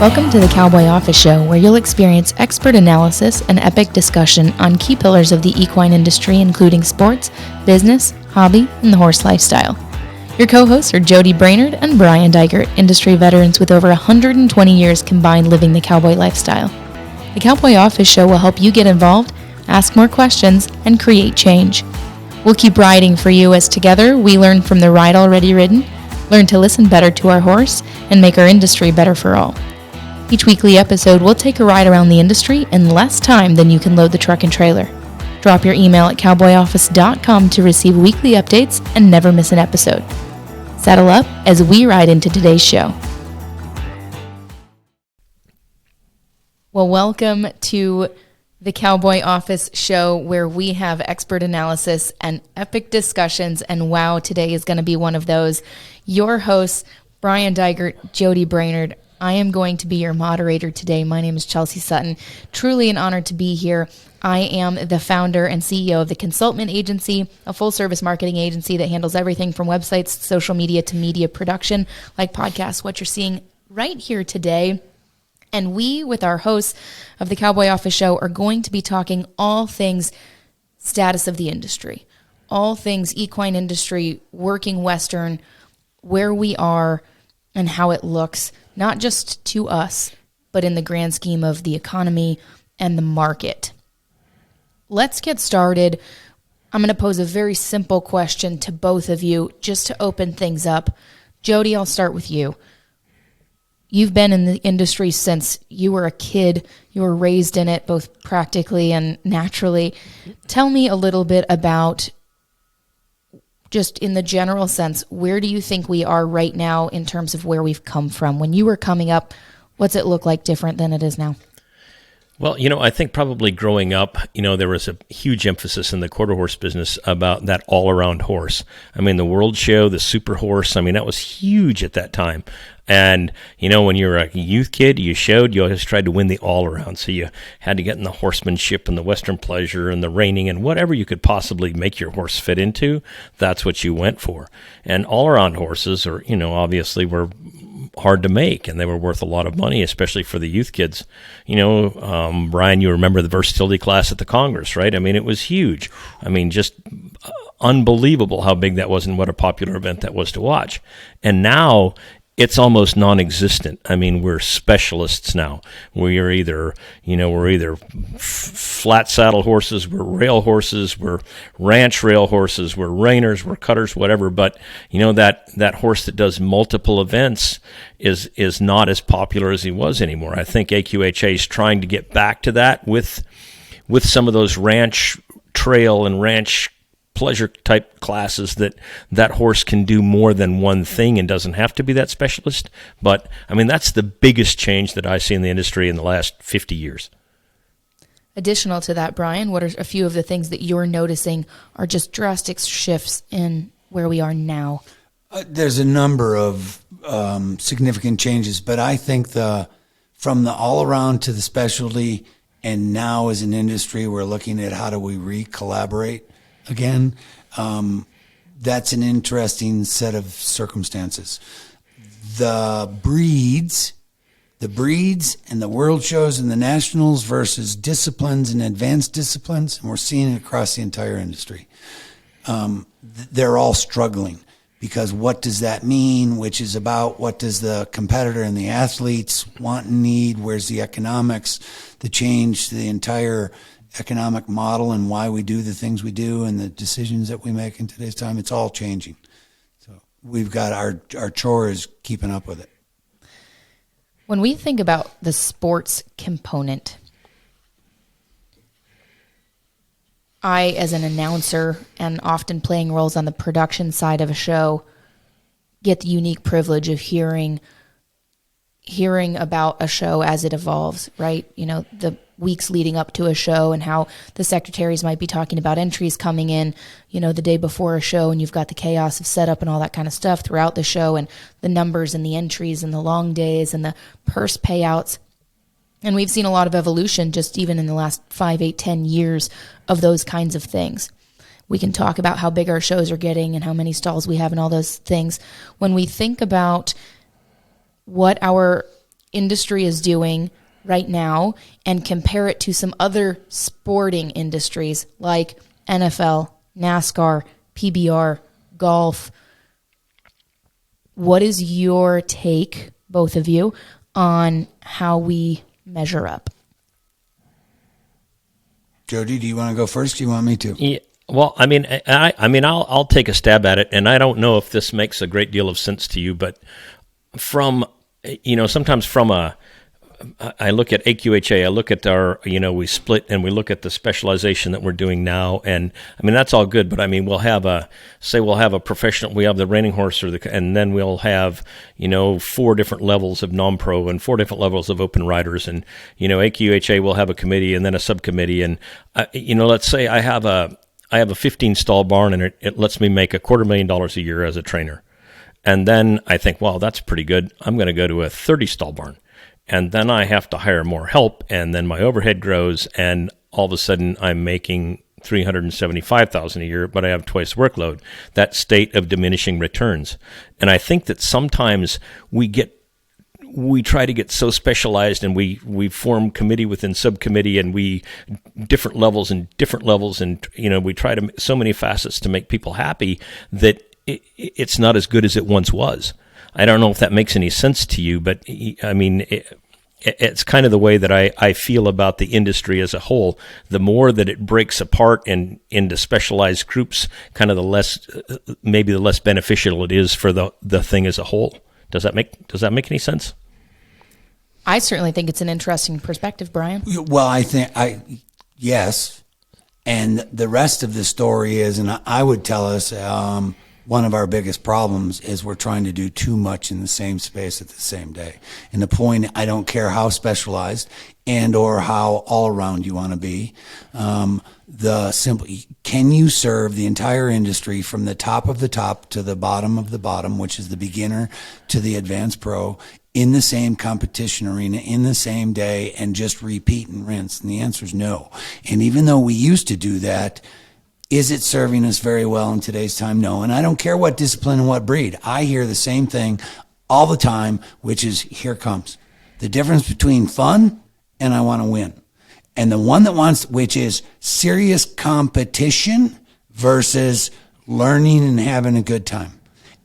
Welcome to the Cowboy Office Show, where you'll experience expert analysis and epic discussion on key pillars of the equine industry, including sports, business, hobby, and the horse lifestyle. Your co-hosts are Jody Brainerd and Brian Dygert, industry veterans with over 120 years combined living the cowboy lifestyle. The Cowboy Office Show will help you get involved, ask more questions, and create change. We'll keep riding for you as together we learn from the ride already ridden, learn to listen better to our horse, and make our industry better for all. Each weekly episode will take a ride around the industry in less time than you can load the truck and trailer. Drop your email at cowboyoffice.com to receive weekly updates and never miss an episode. Saddle up as we ride into today's show. Well, welcome to the Cowboy Office Show, where we have expert analysis and epic discussions, and wow, today is going to be one of those. Your hosts, Brian Dygert, Jody Brainerd. I am going to be your moderator today. My name is Chelsea Sutton. Truly an honor to be here. I am the founder and CEO of the Consultment Agency, a full-service marketing agency that handles everything from websites, social media, to media production, like podcasts, what you're seeing right here today. And we, with our hosts of the Cowboy Office Show, are going to be talking all things status of the industry, all things equine industry, working Western, where we are, and how it looks, not just to us, but in the grand scheme of the economy and the market. Let's get started. I'm going to pose a very simple question to both of you just to open things up. Jody, I'll start with you. You've been in the industry since you were a kid. You were raised in it, both practically and naturally. Tell me a little bit about, just in the general sense, where do you think we are right now in terms of where we've come from? When you were coming up, what's it look like different than it is now? Well, I think probably growing up, there was a huge emphasis in the quarter horse business about that all-around horse. I mean, the World Show, the Super Horse, that was huge at that time. And, when you were a youth kid, you always tried to win the all-around. So you had to get in the horsemanship and the Western pleasure and the reining and whatever you could possibly make your horse fit into, that's what you went for. And all-around horses are, obviously were hard to make, and they were worth a lot of money, especially for the youth kids. Brian, you remember the versatility class at the Congress, right? It was huge. Just unbelievable how big that was and what a popular event that was to watch. And now it's almost non-existent. We're specialists now. We're either flat saddle horses, we're rail horses, we're ranch rail horses, we're reiners, we're cutters, whatever. But that horse that does multiple events is not as popular as he was anymore. I think AQHA is trying to get back to that with some of those ranch trail and ranch pleasure type classes that horse can do more than one thing and doesn't have to be that specialist. But that's the biggest change that I see in the industry in the last 50 years. Additional to that, Brian, what are a few of the things that you're noticing are just drastic shifts in where we are now? There's a number of significant changes, but I think from the all around to the specialty, and now as an industry, we're looking at how do we re-collaborate again. That's an interesting set of circumstances. The breeds and the world shows and the nationals versus disciplines and advanced disciplines, and we're seeing it across the entire industry. They're all struggling because what does that mean? Which is about what does the competitor and the athletes want and need? Where's the economics, the change to the entire economic model and why we do the things we do and the decisions that we make in today's time? It's all changing. So we've got our chore is keeping up with it. When we think about the sports component, I, as an announcer and often playing roles on the production side of a show, get the unique privilege of hearing about a show as it evolves, right? The weeks leading up to a show and how the secretaries might be talking about entries coming in, the day before a show, and you've got the chaos of setup and all that kind of stuff throughout the show, and the numbers and the entries and the long days and the purse payouts. And we've seen a lot of evolution just even in the last 5, 8, 10 years of those kinds of things. We can talk about how big our shows are getting and how many stalls we have and all those things. When we think about what our industry is doing right now and compare it to some other sporting industries like NFL, NASCAR, PBR, golf, what is your take, both of you, on how we measure up? Jody, do you want to go first? Do you want me to? Yeah. Well, I mean, I'll take a stab at it, and I don't know if this makes a great deal of sense to you, but sometimes I look at AQHA, I look at our, we split and we look at the specialization that we're doing now, and I mean that's all good, but I mean we'll have a professional, we have the reining horse, and then we'll have 4 different levels of non-pro and 4 different levels of open riders, and AQHA will have a committee and then a subcommittee, and let's say I have a 15 stall barn and it lets me make $250,000 a year as a trainer. And then I think, wow, that's pretty good. I'm going to go to a 30 stall barn. And then I have to hire more help. And then my overhead grows. And all of a sudden I'm making $375,000 a year, but I have twice workload. That state of diminishing returns. And I think that sometimes we try to get so specialized, and we form committee within subcommittee, and we different levels, and we try to so many facets to make people happy that it's not as good as it once was. I don't know if that makes any sense to you, but I mean, it's kind of the way that I feel about the industry as a whole. The more that it breaks apart and into specialized groups, kind of the less beneficial it is for the thing as a whole. Does that make any sense? I certainly think it's an interesting perspective, Brian. Well, yes. And the rest of the story is, and I would tell us, one of our biggest problems is we're trying to do too much in the same space at the same day. And the point, I don't care how specialized and or how all around you want to be. Can you serve the entire industry from the top of the top to the bottom of the bottom, which is the beginner to the advanced pro, in the same competition arena, in the same day, and just repeat and rinse? And the answer is no. And even though we used to do that, is it serving us very well in today's time? No. And I don't care what discipline and what breed. I hear the same thing all the time, which is, here comes the difference between fun and I want to win. And the one that wants, which is serious competition versus learning and having a good time.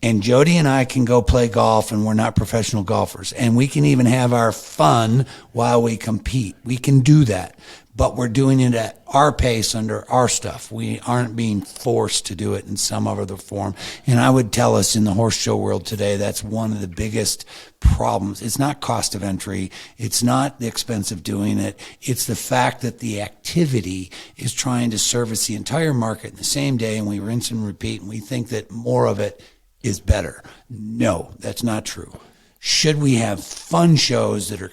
And Jody and I can go play golf, and we're not professional golfers. And we can even have our fun while we compete. We can do that. But we're doing it at our pace under our stuff. We aren't being forced to do it in some other form. And I would tell us in the horse show world today, that's one of the biggest problems. It's not cost of entry. It's not the expense of doing it. It's the fact that the activity is trying to service the entire market in the same day, and we rinse and repeat, and we think that more of it is better. No, that's not true. Should we have fun shows that are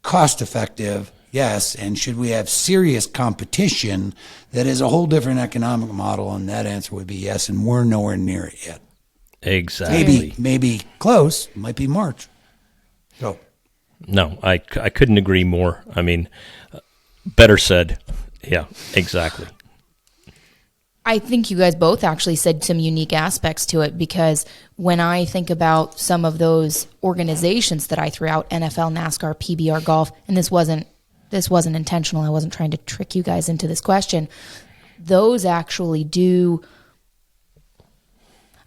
cost effective? Yes. And should we have serious competition that is a whole different economic model? And that answer would be yes. And we're nowhere near it yet. Exactly. Maybe close. Might be March. So. No, I couldn't agree more. I mean, better said. Yeah, exactly. I think you guys both actually said some unique aspects to it, because when I think about some of those organizations that I threw out, NFL, NASCAR, PBR, golf, and this wasn't intentional. I wasn't trying to trick you guys into this question. Those actually do.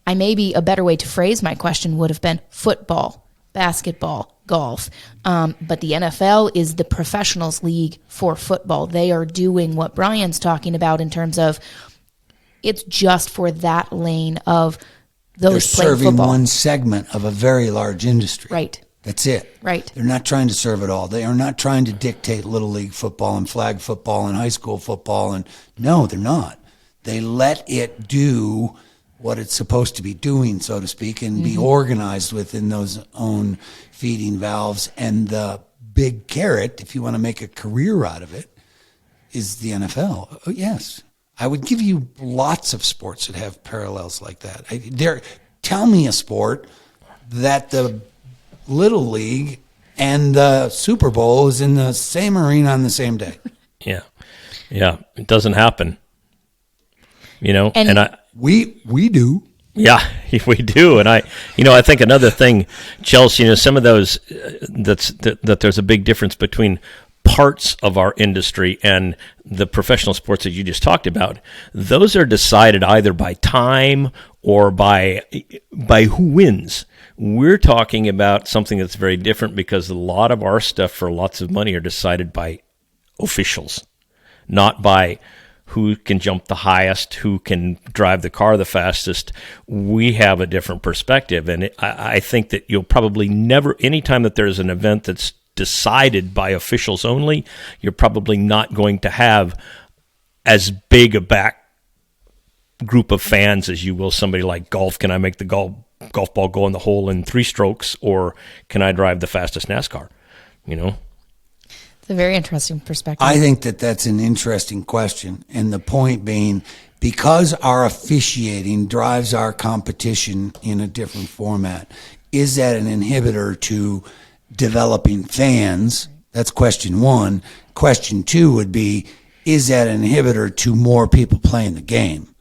Maybe a better way to phrase my question would have been football, basketball, golf. But the NFL is the professionals league for football. They are doing what Brian's talking about in terms of it's just for that lane of those playing football. They're serving one segment of a very large industry. Right. That's it. Right. They're not trying to serve it all. They are not trying to dictate little league football and flag football and high school football. And no, they're not. They let it do what it's supposed to be doing, so to speak, and be organized within those own feeding valves. And the big carrot, if you want to make a career out of it, is the NFL. Oh, yes. I would give you lots of sports that have parallels like that. Tell me a sport that the Little League and the Super Bowl is in the same arena on the same day. Yeah. It doesn't happen. And we do. Yeah, we do. And I think another thing, Chelsea, some of those, that there's a big difference between parts of our industry and the professional sports that you just talked about. Those are decided either by time or by who wins. We're talking about something that's very different because a lot of our stuff for lots of money are decided by officials, not by who can jump the highest, who can drive the car the fastest. We have a different perspective. And I think that you'll probably never, anytime that there's an event that's decided by officials only, you're probably not going to have as big a back group of fans as you will somebody like golf. Can I make the golf ball go in the hole in 3 strokes, or can I drive the fastest NASCAR? It's a very interesting perspective. I think that that's an interesting question. And the point being, because our officiating drives our competition in a different format, is that an inhibitor to developing fans? That's question one. Question two would be, is that an inhibitor to more people playing the game?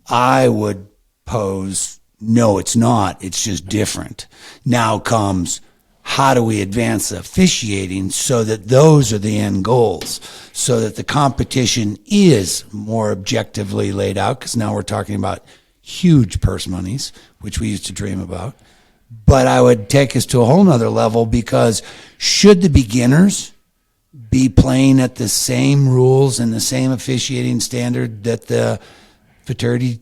I would pose, no, it's not. It's just different. Now comes, how do we advance the officiating so that those are the end goals, so that the competition is more objectively laid out? Because now we're talking about huge purse monies, which we used to dream about. But I would take us to a whole nother level, because should the beginners be playing at the same rules and the same officiating standard that the Futurity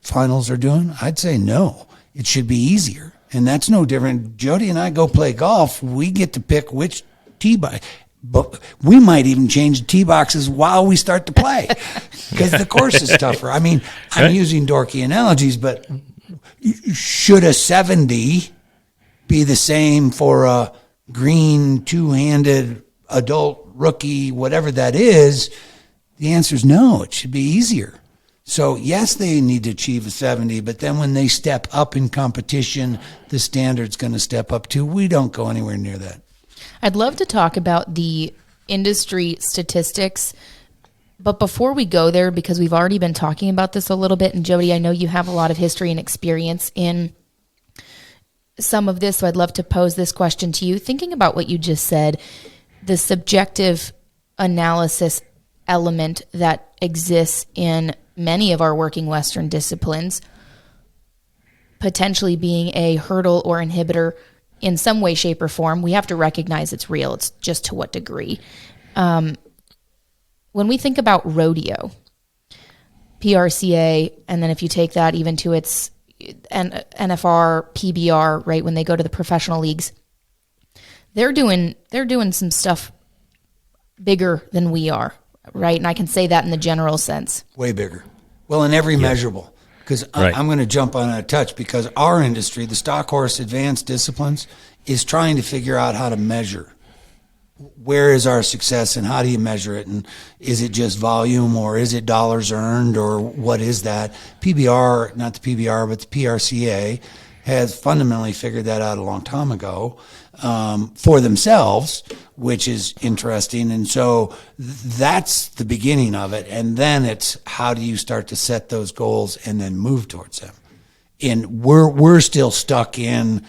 finals are doing? I'd say no. It should be easier. And that's no different. Jody and I go play golf. We get to pick which tee box. But we might even change the tee boxes while we start to play, because the course is tougher. I mean, I'm using dorky analogies, but should a 70 be the same for a green, two-handed, adult, rookie, whatever that is? The answer is no. It should be easier. So, yes, they need to achieve a 70, but then when they step up in competition, the standard's going to step up too. We don't go anywhere near that. I'd love to talk about the industry statistics, but before we go there, because we've already been talking about this a little bit, and Jody, I know you have a lot of history and experience in some of this, so I'd love to pose this question to you. Thinking about what you just said, the subjective analysis element that exists in many of our working Western disciplines, potentially being a hurdle or inhibitor in some way, shape, or form. We have to recognize it's real. It's just to what degree. When we think about rodeo, PRCA, and then if you take that even to its NFR, PBR, right, when they go to the professional leagues, they're doing some stuff bigger than we are, right? And I can say that in the general sense. Way bigger. Well, in every measurable. Because I'm going to jump on a touch, because our industry, the stock horse advanced disciplines, is trying to figure out how to measure. Where is our success and how do you measure it? And is it just volume, or is it dollars earned, or what is that? PBR, not the PBR, but the PRCA has fundamentally figured that out a long time ago for themselves, which is interesting. And so that's the beginning of it. And then it's how do you start to set those goals and then move towards them? And we're still stuck in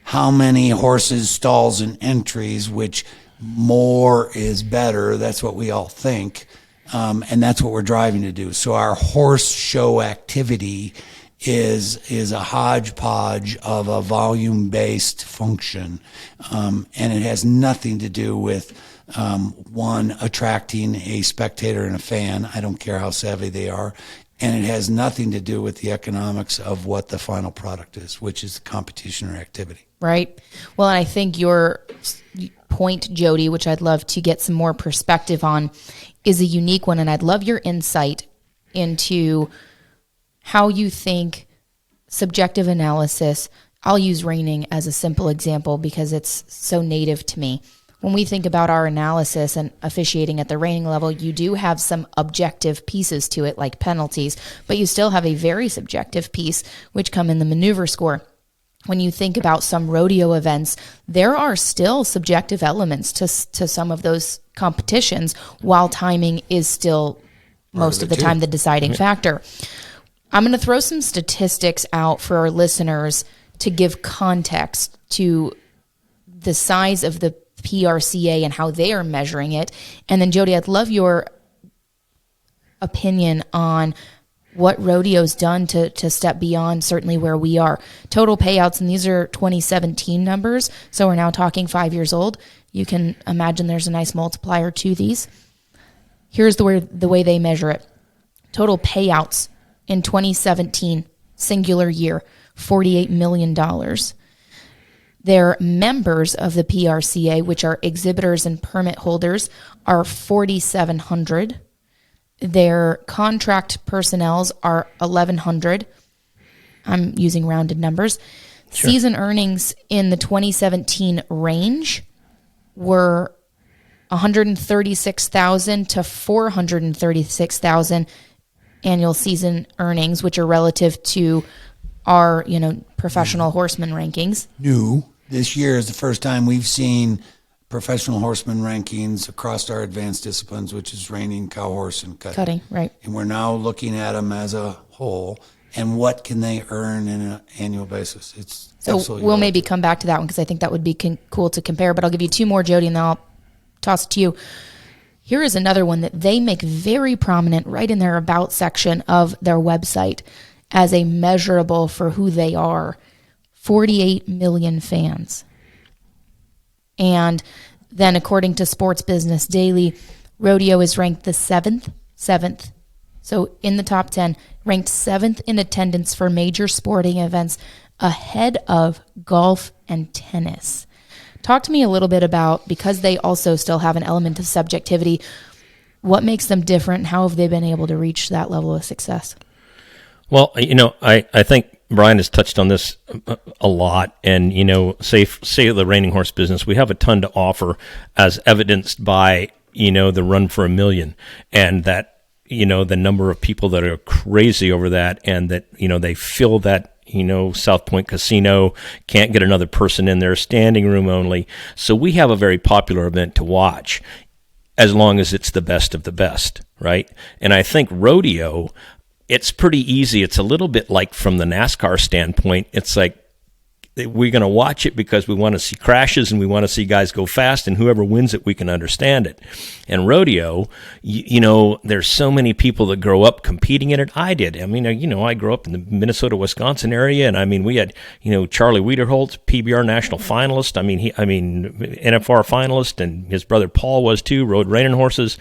how many horses, stalls, and entries, which more is better. That's what we all think. And that's what we're driving to do. So our horse show activity is a hodgepodge of a volume-based function. And it has nothing to do with, one, attracting a spectator and a fan. I don't care how savvy they are. And it has nothing to do with the economics of what the final product is, which is the competition or activity. Right. Well, I think your point, Jody, which I'd love to get some more perspective on, is a unique one. And I'd love your insight into how you think subjective analysis, I'll use reining as a simple example because it's so native to me. When we think about our analysis and officiating at the reining level, you do have some objective pieces to it, like penalties, but you still have a very subjective piece, which come in the maneuver score. When you think about some rodeo events, there are still subjective elements to some of those competitions, while timing is still most of the time the deciding factor. I'm going to throw some statistics out for our listeners to give context to the size of the PRCA and how they are measuring it. And then, Jody, I'd love your opinion on what rodeo's done to step beyond certainly where we are. Total payouts, and these are 2017 numbers, so we're now talking 5 years old. You can imagine there's a nice multiplier to these. Here's the way they measure it. Total payouts in 2017, singular year, $48 million. Their members of the PRCA, which are exhibitors and permit holders, are 4,700. Their contract personnels are 1,100. I'm using rounded numbers. Sure. Season earnings in the 2017 range were 136,000 to 436,000 annual season earnings, which are relative to our, professional horseman rankings. New. This year is the first time we've seen professional horseman rankings across our advanced disciplines, which is reining, cow horse, and cutting. Right. And we're now looking at them as a whole, and what can they earn in an annual basis. It's so we'll maybe come back to that one because I think that would be cool to compare, but I'll give you two more, Jody, and then I'll toss it to you. Here is another one that they make very prominent right in their about section of their website as a measurable for who they are. 48 million fans. And then according to Sports Business Daily, rodeo is ranked the seventh. So in the top 10, ranked 7th in attendance for major sporting events, ahead of golf and tennis. Talk to me a little bit about, because they also still have an element of subjectivity, what makes them different? How have they been able to reach that level of success? Well, I think Brian has touched on this a lot, and, say the reining horse business, we have a ton to offer as evidenced by, the Run for $1 Million, and that, the number of people that are crazy over that, and that, they fill that, South Point Casino, can't get another person in there, standing room only. So we have a very popular event to watch as long as it's the best of the best, right? And I think rodeo, it's pretty easy. It's a little bit like from the NASCAR standpoint. It's like we're going to watch it because we want to see crashes and we want to see guys go fast, and whoever wins it, we can understand it. And rodeo, there's so many people that grow up competing in it. I did. I mean, I grew up in the Minnesota, Wisconsin area, and I mean, we had, Charlie Wiederholtz, PBR national finalist. NFR finalist, and his brother Paul was too, rode reining horses.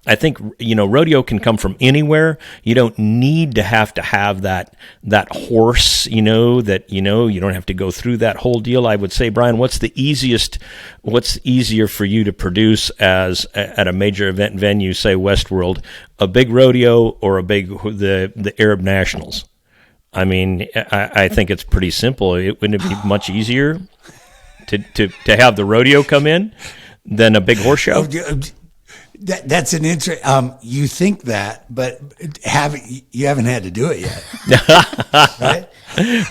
I think, rodeo can come from anywhere. You don't need to have that horse, you don't have to go through that whole deal. I would say, Brian, what's easier for you to produce at a major event venue, say Westworld, a big rodeo or the Arab Nationals? I mean, I think it's pretty simple. Wouldn't it be much easier to have the rodeo come in than a big horse show? That's an interesting. You think that, but you haven't had to do it yet, right?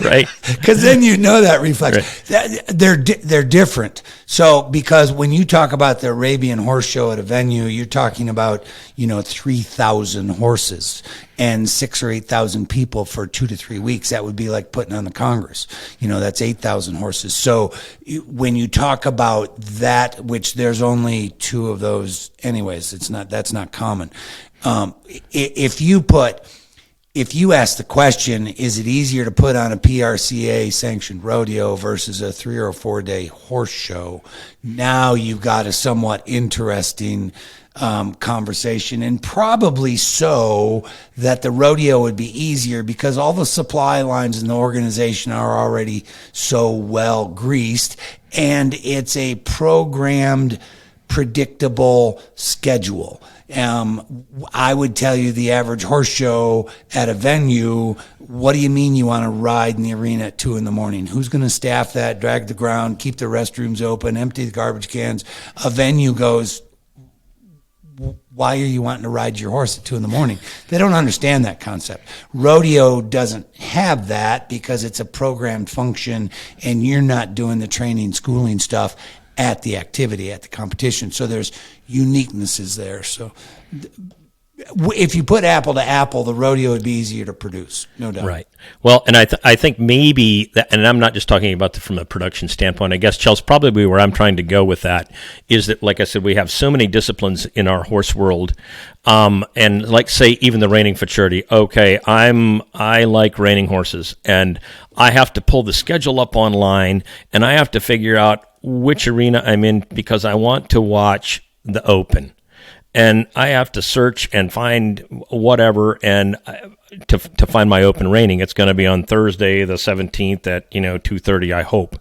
Right. Because then that reflex. Right. They're different. So because when you talk about the Arabian horse show at a venue, you're talking about 3,000 horses and 6,000 or 8,000 people for 2 to 3 weeks. That would be like putting on the Congress. That's 8,000 horses. So when you talk about that, which there's only 2 of those, anyways, that's not common. If you ask the question, is it easier to put on a PRCA sanctioned rodeo versus a 3 or 4 day horse show? Now you've got a somewhat interesting conversation, and probably so that the rodeo would be easier because all the supply lines in the organization are already so well greased, and it's a programmed, predictable schedule. I would tell you the average horse show at a venue, what do you mean you want to ride in the arena at 2 a.m? Who's going to staff that, drag the ground, keep the restrooms open, empty the garbage cans? A venue goes, why are you wanting to ride your horse at 2 a.m? They don't understand that concept. Rodeo doesn't have that because it's a programmed function, and you're not doing the training, schooling stuff at the activity, at the competition. So there's uniquenesses there. So If you put apple to apple, the rodeo would be easier to produce, no doubt. Right. Well, and I think maybe that, and I'm not just talking about from a production standpoint. I guess, Chelsea, probably where I'm trying to go with that is that, like I said, we have so many disciplines in our horse world, and like say even the reining Futurity. Okay, I like reining horses, and I have to pull the schedule up online, and I have to figure out which arena I'm in because I want to watch the Open. And I have to search and find whatever, and to find my open reining, it's going to be on Thursday the 17th at 2:30, I hope.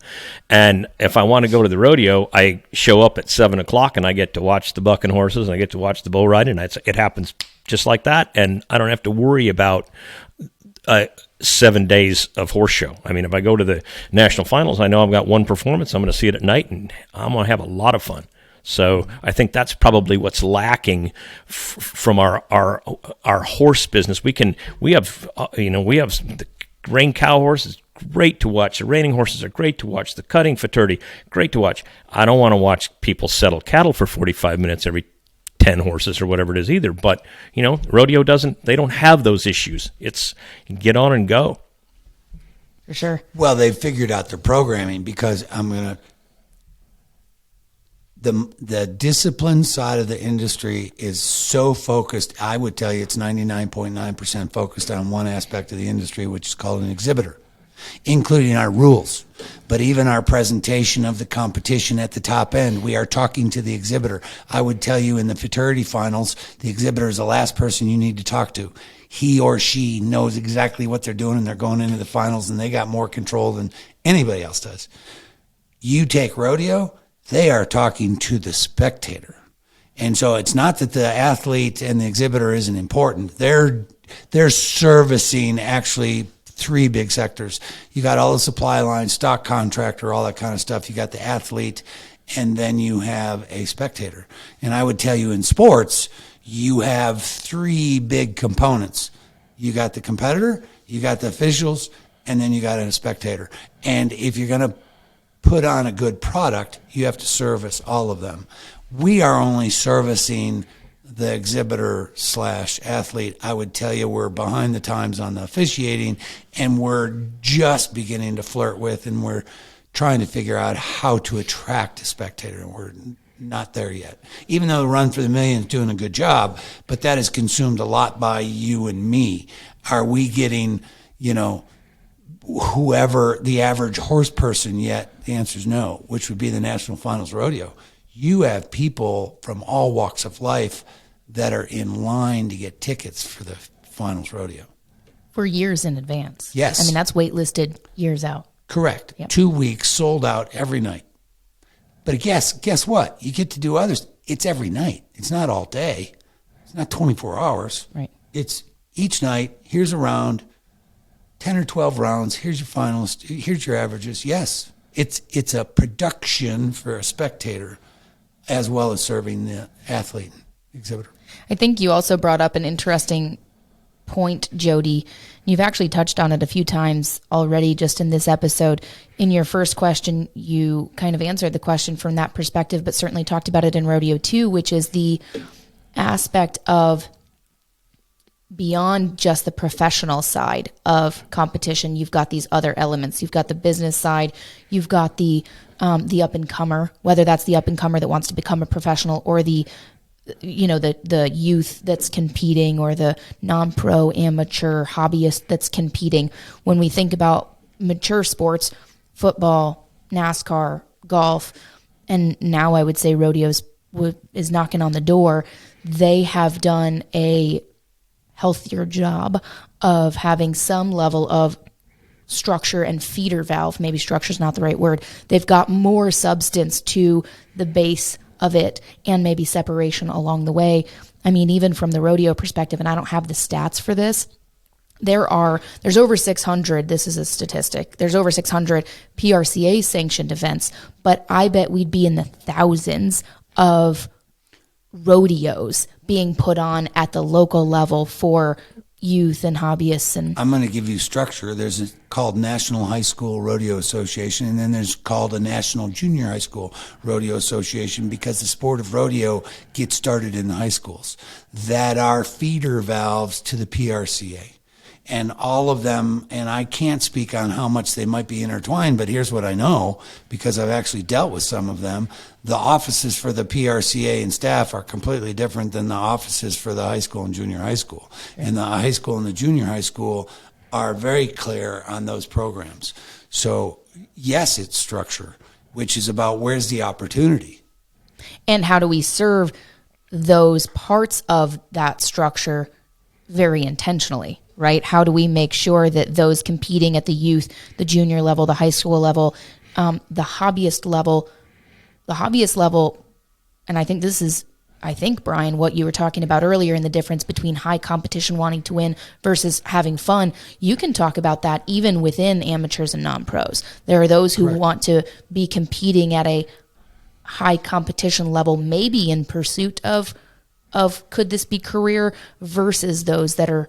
And if I want to go to the rodeo, I show up at 7:00 and I get to watch the bucking horses and I get to watch the bull riding. And it happens just like that, and I don't have to worry about 7 days of horse show. I mean, if I go to the national finals, I know I've got one performance. I'm going to see it at night, and I'm going to have a lot of fun. So I think that's probably what's lacking from our horse business. We have the rein cow horses, great to watch. The reining horses are great to watch. The cutting Futurity, great to watch. I don't want to watch people settle cattle for 45 minutes every 10 horses or whatever it is either. But rodeo they don't have those issues. It's get on and go. For sure. Well, they've figured out their programming because the discipline side of the industry is so focused. I would tell you it's 99.9% focused on one aspect of the industry, which is called an exhibitor, including our rules. But even our presentation of the competition at the top end, we are talking to the exhibitor. I would tell you in the Futurity finals, the exhibitor is the last person you need to talk to. He or she knows exactly what they're doing, and they're going into the finals, and they got more control than anybody else does. You take rodeo, they are talking to the spectator. And so it's not that the athlete and the exhibitor isn't important. They're servicing actually three big sectors. You got all the supply lines, stock contractor, all that kind of stuff. You got the athlete, and then you have a spectator. And I would tell you in sports, you have three big components. You got the competitor, you got the officials, and then you got a spectator. And if you're going to put on a good product, you have to service all of them. We are only servicing the exhibitor / athlete. I would tell you we're behind the times on the officiating, and we're just beginning to flirt with, and we're trying to figure out how to attract a spectator, and we're not there yet. Even though the Run for the Million is doing a good job, but that is consumed a lot by you and me. Are we getting, whoever the average horse person yet? The answer is no, which would be the National Finals Rodeo. You have people from all walks of life that are in line to get tickets for the Finals Rodeo. For years in advance. Yes. I mean, that's waitlisted years out. Correct. Yep. 2 weeks, sold out every night. But guess what? You get to do others. It's every night. It's not all day. It's not 24 hours. Right. It's each night, here's a round, 10 or 12 rounds, here's your finals, here's your averages. Yes, it's a production for a spectator as well as serving the athlete exhibitor. I think you also brought up an interesting point, Jody. You've actually touched on it a few times already just in this episode. In your first question, you kind of answered the question from that perspective, but certainly talked about it in rodeo too, which is the aspect of beyond just the professional side of competition. You've got these other elements. You've got the business side. You've got the up-and-comer, whether that's the up-and-comer that wants to become a professional or the youth that's competing or the non-pro amateur hobbyist that's competing. When we think about mature sports, football, NASCAR, golf, and now I would say rodeos is knocking on the door, they have done a healthier job of having some level of structure and feeder valve. Maybe structure is not the right word. They've got more substance to the base of it and maybe separation along the way. I mean, even from the rodeo perspective, and I don't have the stats for this, there's over 600, this is a statistic, there's over 600 PRCA sanctioned events, but I bet we'd be in the thousands of rodeos being put on at the local level for youth and hobbyists? And I'm going to give you structure. There's called National High School Rodeo Association, and then there's called a National Junior High School Rodeo Association, because the sport of rodeo gets started in the high schools that are feeder valves to the PRCA. And all of them, and I can't speak on how much they might be intertwined, but here's what I know, because I've actually dealt with some of them. The offices for the PRCA and staff are completely different than the offices for the high school and junior high school. And the high school and the junior high school are very clear on those programs. So yes, it's structure, which is about where's the opportunity. And how do we serve those parts of that structure very intentionally, right? How do we make sure that those competing at the youth, the junior level, the high school level, the hobbyist level, and I think this is, Brian, what you were talking about earlier in the difference between high competition wanting to win versus having fun. You can talk about that even within amateurs and non-pros. There are those who Correct. want to be competing at a high competition level, maybe in pursuit of could this be career, versus those that are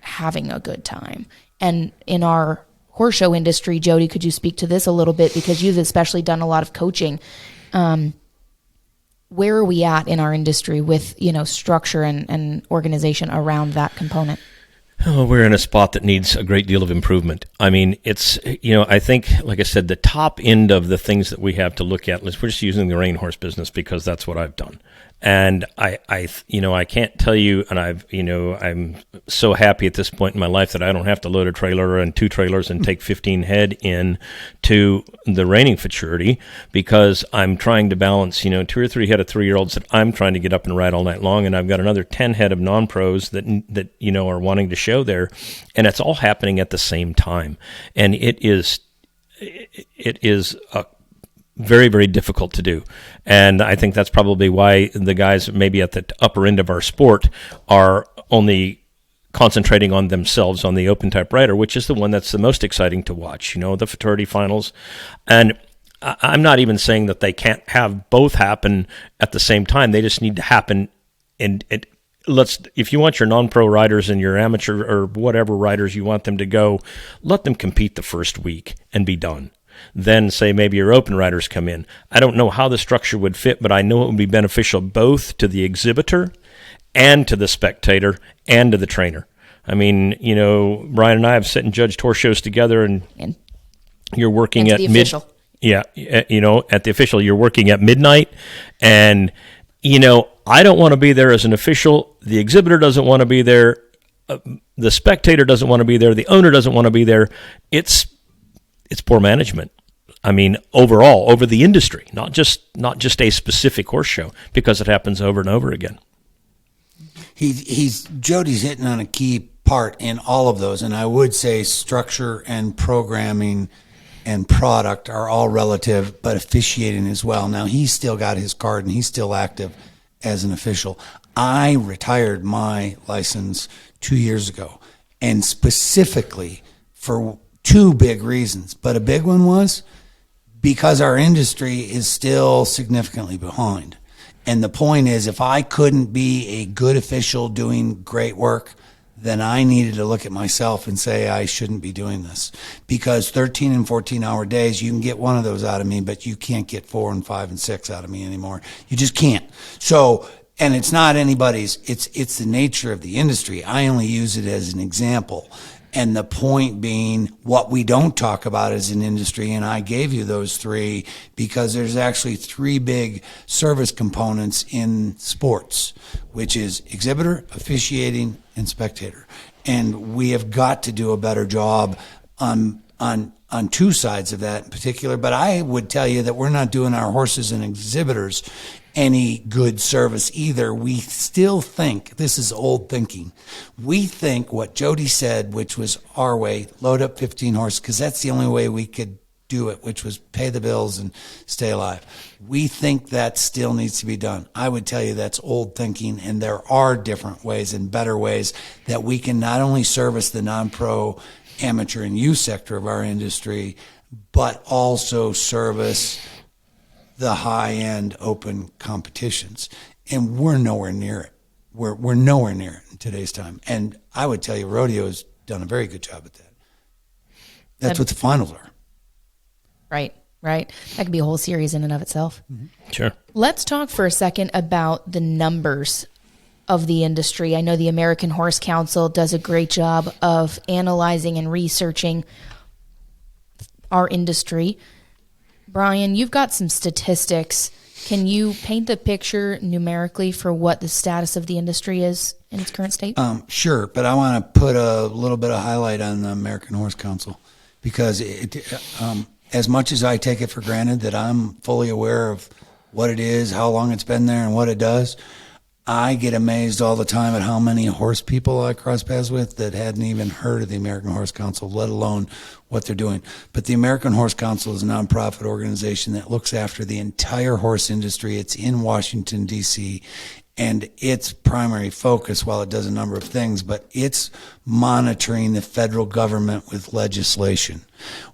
having a good time. And in our horse show industry, Jody, could you speak to this a little bit, because you've especially done a lot of coaching. Where are we at in our industry with, structure and organization around that component? Oh, we're in a spot that needs a great deal of improvement. I mean, it's, I think, like I said, the top end of the things that we have to look at, we're just using the rein horse business because that's what I've done. And I can't tell you, and I'm so happy at this point in my life that I don't have to load a trailer and 2 trailers and take 15 head in to the reining Futurity, because I'm trying to balance, 2 or 3 head of 3-year-olds that I'm trying to get up and ride all night long, and I've got another 10 head of non-pros that are wanting to show there, and it's all happening at the same time, and it is a very, very difficult to do. And I think that's probably why the guys maybe at the upper end of our sport are only concentrating on themselves on the open type rider, which is the one that's the most exciting to watch, the Futurity finals. And I'm not even saying that they can't have both happen at the same time. They just need to happen. And if you want your non-pro riders and your amateur or whatever riders you want them to go, let them compete the first week and be done. Then say maybe your open riders come in. I don't know how the structure would fit, but I know it would be beneficial both to the exhibitor and to the spectator and to the trainer. I mean, Brian and I have sat and judged horse shows together, and you're working at official. Yeah, at the official, you're working at midnight, and I don't want to be there as an official. The exhibitor doesn't want to be there. The spectator doesn't want to be there. The owner doesn't want to be there. It's poor management. I mean, overall, over the industry, not just a specific horse show, because it happens over and over again. Jody's hitting on a key part in all of those, and I would say structure and programming and product are all relative, but officiating as well. Now, he's still got his card, and he's still active as an official. I retired my license 2 years ago, and specifically for 2 big reasons. But a big one was because our industry is still significantly behind. And the point is, if I couldn't be a good official doing great work, then I needed to look at myself and say I shouldn't be doing this. Because 13 and 14-hour days, you can get one of those out of me, but you can't get 4 and 5 and 6 out of me anymore. You just can't. So, and it's not anybody's, it's the nature of the industry. I only use it as an example. And the point being, what we don't talk about as an industry, and I gave you those 3 because there's actually 3 big service components in sports, which is exhibitor, officiating, and spectator. And we have got to do a better job on 2 sides of that in particular. But I would tell you that we're not doing our horses and exhibitors any good service either. We still think, this is old thinking, we think what Jody said, which was our way, load up 15 horses, because that's the only way we could do it, which was pay the bills and stay alive. We think that still needs to be done. I would tell you that's old thinking, and there are different ways and better ways that we can not only service the non-pro, amateur, and youth sector of our industry, but also service the high-end open competitions, and we're nowhere near it. we're nowhere near it in today's time. And I would tell you, rodeo's done a very good job at that. That's what the finals are. Right. That could be a whole series in and of itself. Mm-hmm. Sure. Let's talk for a second about the numbers of the industry. I know the American Horse Council does a great job of analyzing and researching our industry. Brian, you've got some statistics. Can you paint the picture numerically for what the status of the industry is in its current state? Sure, but I want to put a little bit of highlight on the American Horse Council because as much as I take it for granted that I'm fully aware of what it is, how long it's been there, and what it does, I get amazed all the time at how many horse people I cross paths with that hadn't even heard of the American Horse Council, let alone what they're doing. But the American Horse Council is a nonprofit organization that looks after the entire horse industry. It's in Washington, D.C., and its primary focus, while it does a number of things, but it's monitoring the federal government with legislation,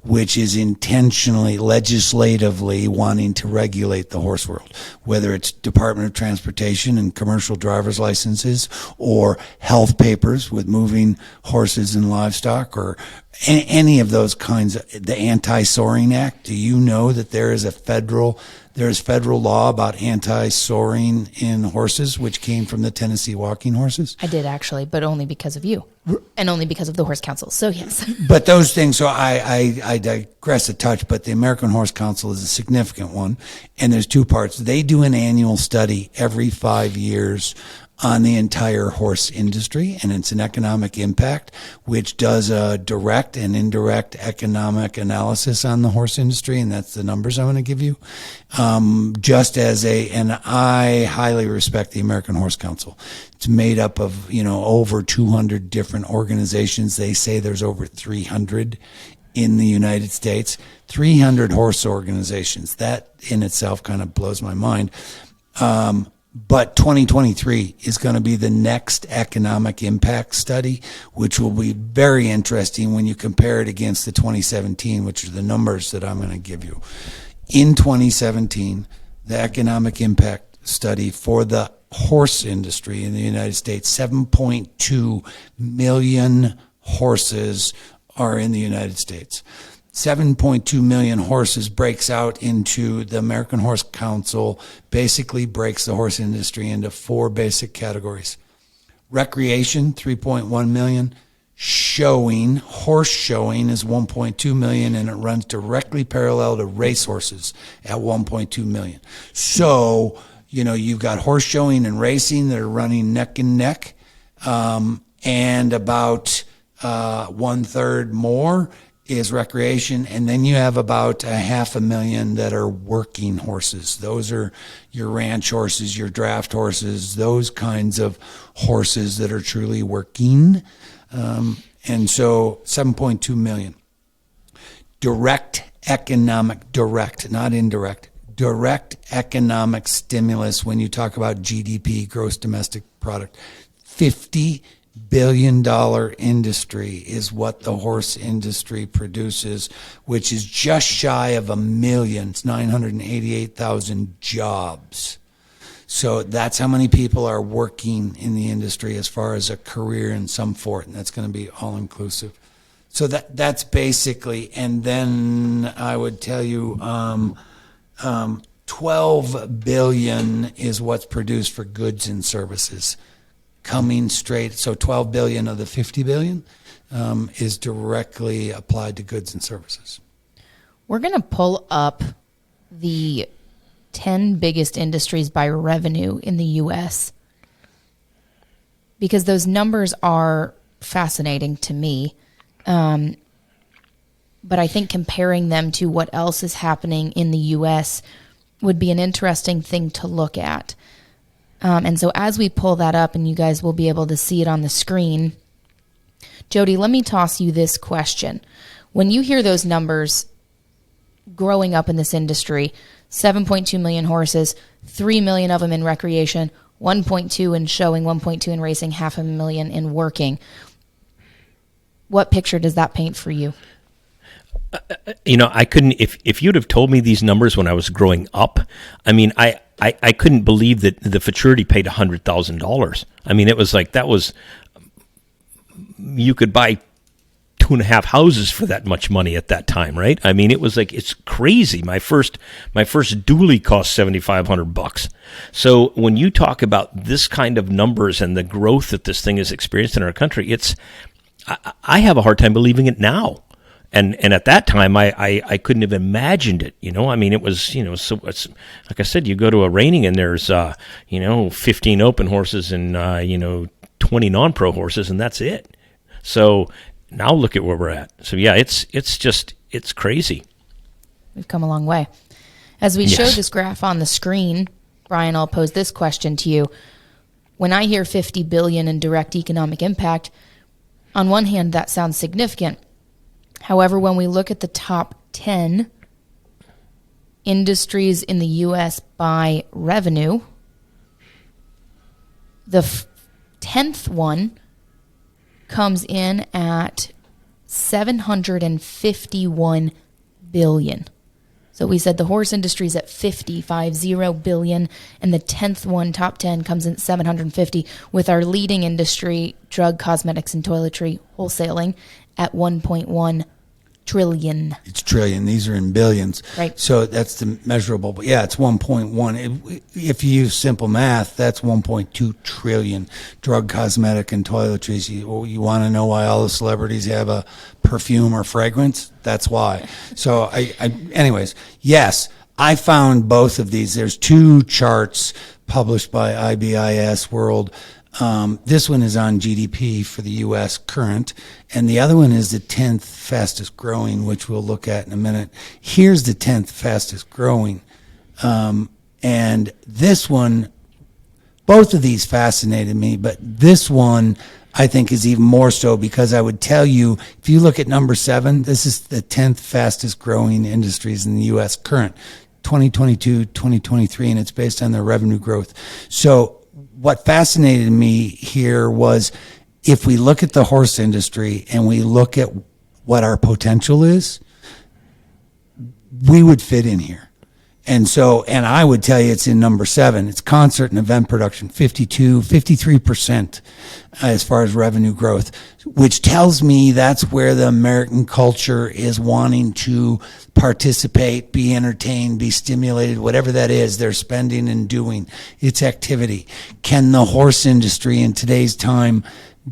which is intentionally, legislatively wanting to regulate the horse world, whether it's Department of Transportation and commercial driver's licenses or health papers with moving horses and livestock or any of those kinds of, the Anti-Soaring Act. Do you know that there's federal law about anti-soaring in horses, which came from the Tennessee walking horses? I did actually, but only because of you and only because of the Horse Council. So yes. But those things, so I digress a touch, but the American Horse Council is a significant one. And there's two parts. They do an annual study every 5 years on the entire horse industry, and it's an economic impact, which does a direct and indirect economic analysis on the horse industry, and that's the numbers I'm going to give you. And I highly respect the American Horse Council. It's made up of, over 200 different organizations. They say there's over 300 in the United States, 300 horse organizations. That in itself kind of blows my mind. But 2023 is going to be the next economic impact study, which will be very interesting when you compare it against the 2017, which are the numbers that I'm going to give you. In 2017, the economic impact study for the horse industry in the United States, 7.2 million horses are in the United States. 7.2 million horses breaks out into the American Horse Council, basically breaks the horse industry into four basic categories. Recreation, 3.1 million. Horse showing is 1.2 million, and it runs directly parallel to racehorses at 1.2 million. So, you've got horse showing and racing that are running neck and neck, and about 1/3 more is recreation, and then you have about 500,000 that are working horses. Those are your ranch horses, your draft horses, those kinds of horses that are truly working. And so 7.2 million. Direct, not indirect, direct economic stimulus when you talk about GDP, gross domestic product, $50 billion industry is what the horse industry produces, which is just shy of 1 million. It's 988,000 jobs. So that's how many people are working in the industry as far as a career in some form, and that's going to be all inclusive. So that's basically, and then I would tell you 12 billion is what's produced for goods and services. Coming straight, so 12 billion of the 50 billion is directly applied to goods and services. We're going to pull up the 10 biggest industries by revenue in the U.S. because those numbers are fascinating to me. But I think comparing them to what else is happening in the U.S. would be an interesting thing to look at. And so as we pull that up, and you guys will be able to see it on the screen, Jody, let me toss you this question. When you hear those numbers growing up in this industry, 7.2 million horses, 3 million of them in recreation, 1.2 in showing, 1.2 in racing, 500,000 in working, what picture does that paint for you? I couldn't, if you'd have told me these numbers when I was growing up, I couldn't believe that the Futurity paid $100,000. I mean, it was like you could buy 2.5 houses for that much money at that time, right? I mean, it was like, it's crazy. My first dually cost $7,500. So when you talk about this kind of numbers and the growth that this thing has experienced in our country, I have a hard time believing it now. And at that time, I couldn't have imagined it. I mean, it was, so it's like I said, you go to a reining and there's, 15 open horses and, 20 non-pro horses, and that's it. So now look at where we're at. So yeah, it's crazy. We've come a long way. As we show this graph on the screen, Brian, I'll pose this question to you. When I hear $50 billion in direct economic impact, on one hand, that sounds significant. However, when we look at the top 10 industries in the U.S. by revenue, the 10th one comes in at $751 billion. So we said the horse industry is at 50 billion, and the 10th one, top 10, comes in at 750, with our leading industry, drug, cosmetics, and toiletry wholesaling, at 1.1 trillion. It's trillion. These are in billions. Right. So that's the measurable. But yeah, it's 1.1. If you use simple math, that's 1.2 trillion. Drug, cosmetic, and toiletries. You want to know why all the celebrities have a perfume or fragrance? That's why. So anyways, yes, I found both of these. There's two charts published by IBIS World. This one is on GDP for the U.S. current, and the other one is the 10th fastest growing, which we'll look at in a minute. Here's the 10th fastest growing. And this one, both of these fascinated me, but this one I think is even more so, because I would tell you, if you look at number 7, this is the 10th fastest growing industries in the U.S. current, 2022, 2023, and it's based on their revenue growth. So what fascinated me here was, if we look at the horse industry and we look at what our potential is, we would fit in here. And I would tell you it's in number 7. It's concert and event production, 53% as far as revenue growth, which tells me that's where the American culture is wanting to participate, be entertained, be stimulated, whatever that is, they're spending and doing. It's activity. Can the horse industry in today's time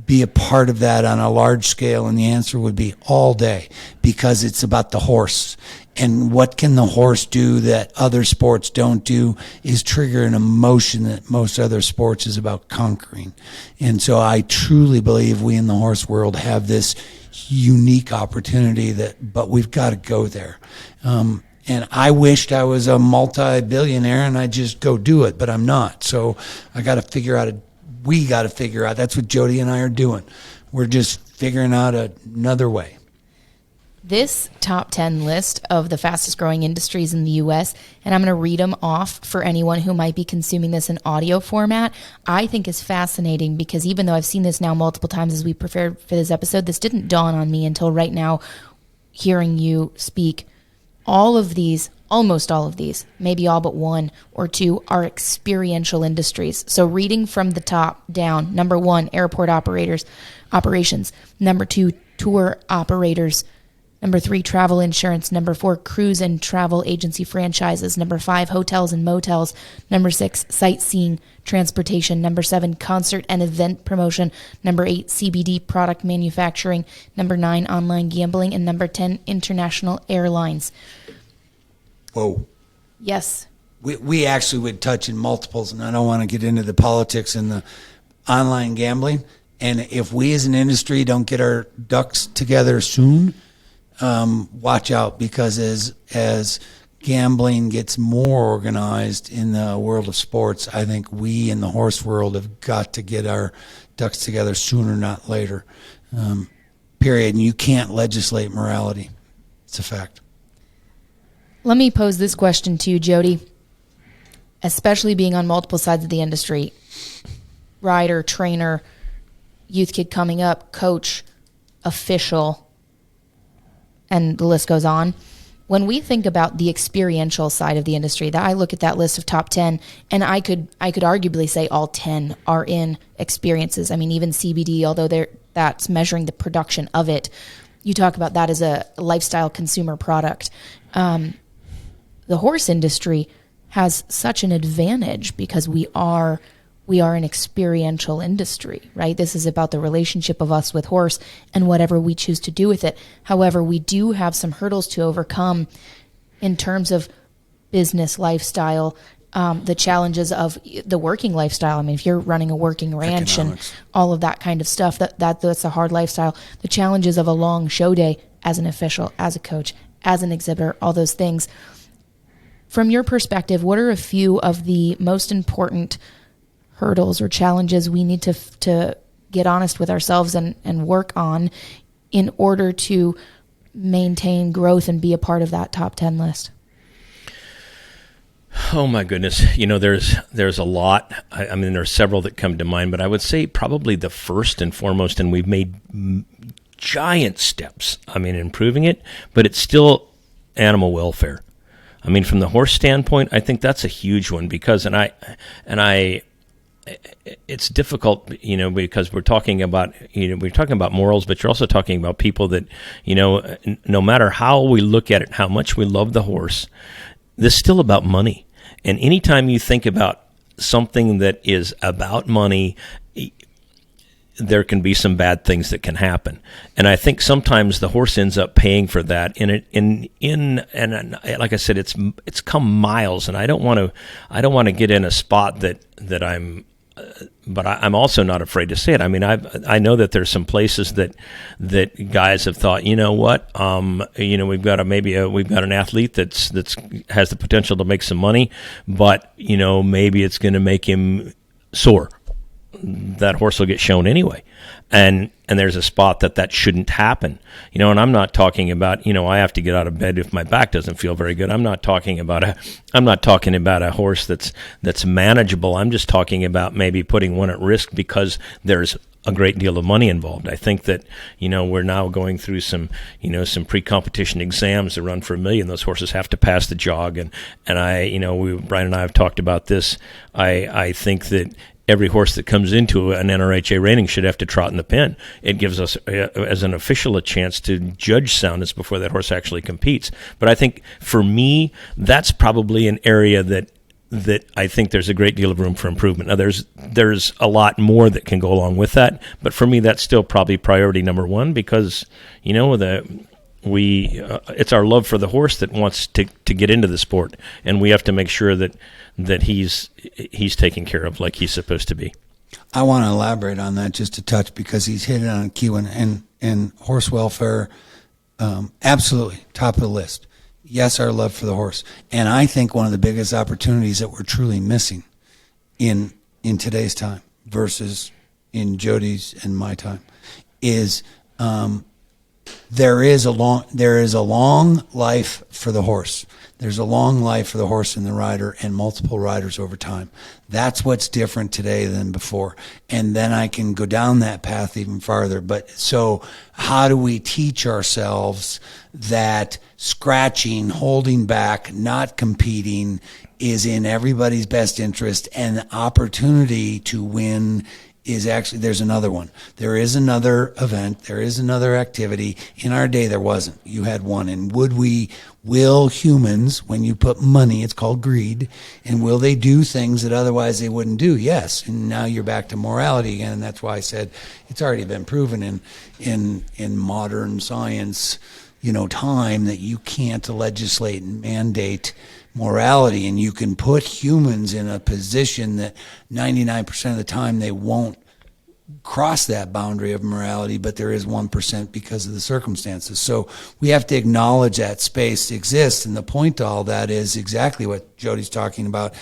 be a part of that on a large scale? And the answer would be all day, because it's about the horse. And what can the horse do that other sports don't do is trigger an emotion that most other sports is about conquering. And so I truly believe we in the horse world have this unique opportunity but we've got to go there. And I wished I was a multi-billionaire and I'd just go do it, but I'm not. So we got to figure out, that's what Jody and I are doing. We're just figuring out another way. This top 10 list of the fastest growing industries in the U.S., and I'm going to read them off for anyone who might be consuming this in audio format, I think is fascinating, because even though I've seen this now multiple times as we prepared for this episode, this didn't dawn on me until right now, hearing you speak. Almost all of these, maybe all but one or two, are experiential industries. So reading from the top down, number 1, airport operations. Number 2, tour operators. Number 3, travel insurance. Number 4, cruise and travel agency franchises. Number 5, hotels and motels. Number 6, sightseeing, transportation. Number 7, concert and event promotion. Number 8, CBD product manufacturing. Number 9, online gambling. And number 10, international airlines. Whoa. Yes. We actually would touch in multiples, and I don't want to get into the politics and the online gambling. And if we as an industry don't get our ducks together soon, watch out, because as gambling gets more organized in the world of sports, I think we in the horse world have got to get our ducks together sooner, not later. Period. And you can't legislate morality. It's a fact. Let me pose this question to you, Jody, especially being on multiple sides of the industry: rider, trainer, youth kid coming up, coach, official, and the list goes on. when we think about the experiential side of the industry, that I look at that list of top 10, and I could arguably say all 10 are in experiences. I mean, even CBD, although that's measuring the production of it, you talk about that as a lifestyle consumer product. The horse industry has such an advantage because we are an experiential industry, right? This is about the relationship of us with horse and whatever we choose to do with it. However, we do have some hurdles to overcome in terms of business lifestyle, the challenges of the working lifestyle. I mean, if you're running a working ranch Economics. and all of that kind of stuff, that's a hard lifestyle. The challenges of a long show day as an official, as a coach, as an exhibitor, all those things. From your perspective, what are a few of the most important hurdles or challenges we need to get honest with ourselves and work on in order to maintain growth and be a part of that top 10 list? Oh my goodness. There's a lot. I mean, there are several that come to mind, but I would say probably the first and foremost, and we've made giant steps, improving it, but it's still animal welfare. I mean, from the horse standpoint, I think that's a huge one because, it's difficult, because we're talking about morals, but you're also talking about people that, no matter how we look at it, how much we love the horse, this is still about money. And anytime you think about something that is about money, there can be some bad things that can happen. And I think sometimes the horse ends up paying for that. And like I said, it's come miles, and I don't want to get in a spot that I'm. But I'm also not afraid to say it. I mean, I know that there's some places that guys have thought, we've got an athlete that's has the potential to make some money, but maybe it's going to make him sore. That horse will get shown anyway, and there's a spot that shouldn't happen, and I'm not talking about I have to get out of bed if my back doesn't feel very good. I'm not talking about a horse that's manageable. I'm just talking about maybe putting one at risk because there's a great deal of money involved. I think that we're now going through some pre-competition exams to run for $1 million. Those horses have to pass the jog, and Brian and I have talked about this. I think that every horse that comes into an NRHA reining should have to trot in the pen. It gives us, as an official, a chance to judge soundness before that horse actually competes. But I think, for me, that's probably an area that I think there's a great deal of room for improvement. Now, there's a lot more that can go along with that, but for me, that's still probably priority number one because, it's our love for the horse that wants to get into the sport, and we have to make sure that he's taken care of like he's supposed to be. I want to elaborate on that just a touch because he's hit it on a key one. And horse welfare, absolutely top of the list. Yes, our love for the horse. And I think one of the biggest opportunities that we're truly missing in today's time versus in Jody's and my time is there is a long life for the horse. There's a long life for the horse and the rider and multiple riders over time. That's what's different today than before. And then I can go down that path even farther. But so how do we teach ourselves that scratching, holding back, not competing is in everybody's best interest, and the opportunity to win is actually, there's another one. There is another event. There is another activity. In our day, there wasn't. You had one. And will humans, when you put money, it's called greed, and will they do things that otherwise they wouldn't do? Yes. And now you're back to morality again. And that's why I said it's already been proven in modern science, time, that you can't legislate and mandate morality, and you can put humans in a position that 99% of the time they won't cross that boundary of morality, but there is 1% because of the circumstances. So we have to acknowledge that space exists, and the point to all that is exactly what Jody's talking about.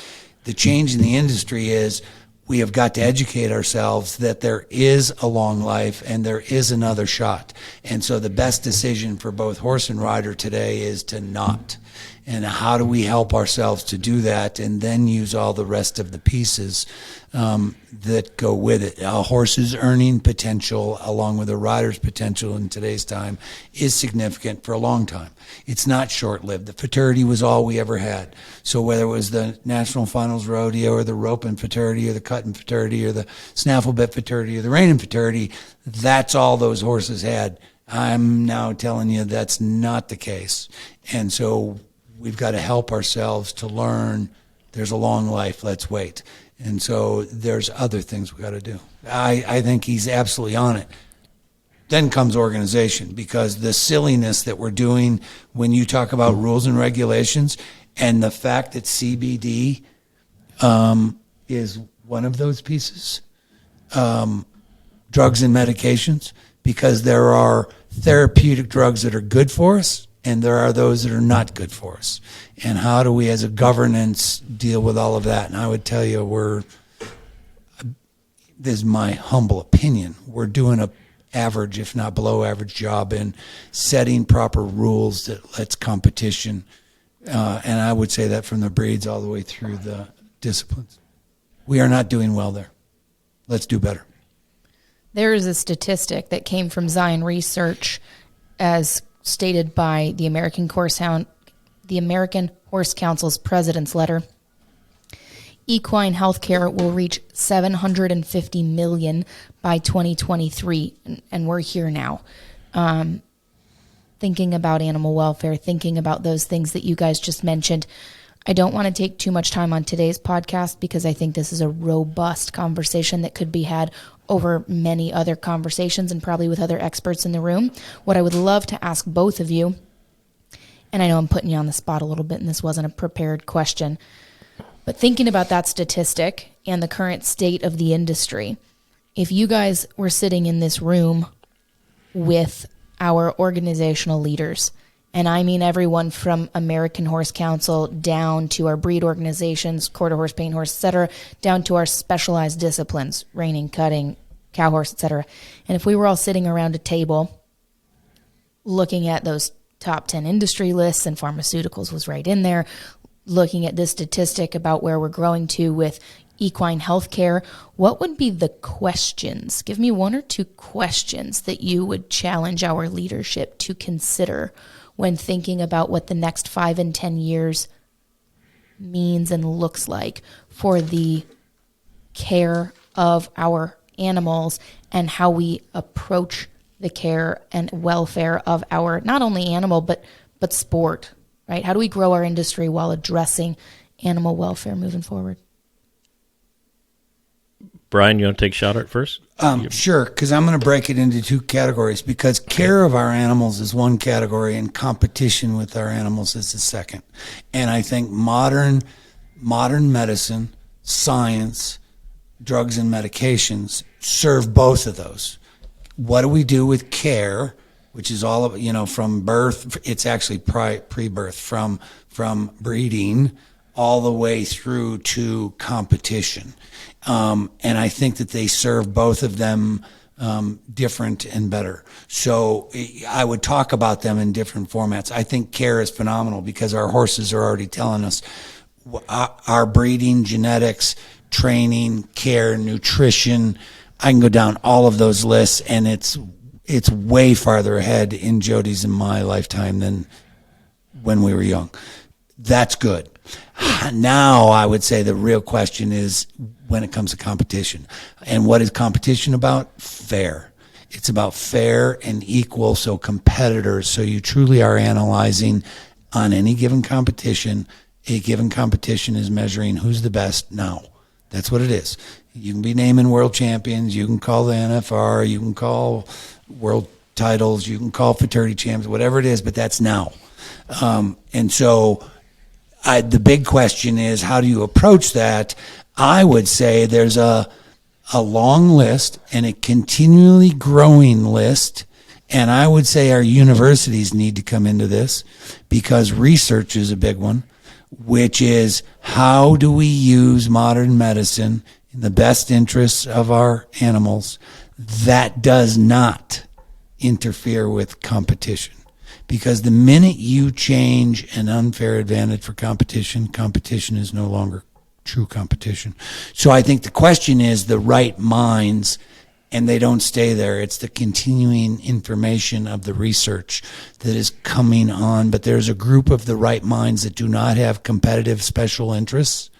The change in the industry is we have got to educate ourselves that there is a long life and there is another shot. And so the best decision for both horse and rider today is to not. and how do we help ourselves to do that, and then use all the rest of the pieces that go with it. A horse's earning potential, along with a rider's potential in today's time, is significant for a long time. It's not short-lived. The Futurity was all we ever had. So whether it was the National Finals Rodeo or the Roping Futurity or the Cutting Futurity or the Snaffle Bit Futurity or the Reining Futurity, that's all those horses had. I'm now telling you that's not the case. And so we've got to help ourselves to learn there's a long life, let's wait. And so there's other things we got to do. I think he's absolutely on it. Then comes organization, because the silliness that we're doing when you talk about rules and regulations, and the fact that CBD is one of those pieces, drugs and medications, because there are therapeutic drugs that are good for us, and there are those that are not good for us. And how do we, as a governance, deal with all of that? And I would tell you, this is my humble opinion, we're doing a average, if not below average job in setting proper rules that lets competition. And I would say that from the breeds all the way through the disciplines. We are not doing well there. Let's do better. There is a statistic that came from Zion Research, as stated by the American Horse Council's president's letter. Equine healthcare will reach $750 million by 2023, and we're here now. Thinking about animal welfare, thinking about those things that you guys just mentioned. I don't want to take too much time on today's podcast, because I think this is a robust conversation that could be had over many other conversations and probably with other experts in the room. What I would love to ask both of you, and I know I'm putting you on the spot a little bit and this wasn't a prepared question, but thinking about that statistic and the current state of the industry, if you guys were sitting in this room with our organizational leaders, and I mean everyone from American Horse Council down to our breed organizations, quarter horse, paint horse, etc., down to our specialized disciplines, reining, cutting, cow horse, etc. And if we were all sitting around a table looking at those top 10 industry lists, and pharmaceuticals was right in there, looking at this statistic about where we're growing to with equine healthcare, what would be the questions? Give me one or two questions that you would challenge our leadership to consider when thinking about what the next 5 and 10 years means and looks like for the care of our animals and how we approach the care and welfare of our not only animal but sport, right? How do we grow our industry while addressing animal welfare moving forward? Brian, you want to take a shot at it first? Sure, because I'm going to break it into two categories, because care of our animals is one category and competition with our animals is the second. And I think modern medicine, science, drugs and medications serve both of those. What do we do with care, which is all of, from birth, it's actually pre-birth, from breeding all the way through to competition. And I think that they serve both of them different and better. So I would talk about them in different formats. I think care is phenomenal, because our horses are already telling us our breeding, genetics, training, care, nutrition. I can go down all of those lists, and it's way farther ahead in Jody's and my lifetime than when we were young. That's good. Now I would say the real question is when it comes to competition. And what is competition about? Fair. It's about fair and equal, so competitors, so you truly are analyzing on any given competition. A given competition is measuring who's the best now. That's what it is. You can be naming world champions, you can call the NFR, you can call world titles, you can call Futurity champs, whatever it is, but that's now. And so the big question is, how do you approach that? I would say there's a long list and a continually growing list. And I would say our universities need to come into this, because research is a big one, which is how do we use modern medicine in the best interests of our animals that does not interfere with competition. because the minute you change an unfair advantage for competition, competition is no longer true competition. So I think the question is the right minds, and they don't stay there. It's the continuing information of the research that is coming on. But there's a group of the right minds that do not have competitive special interests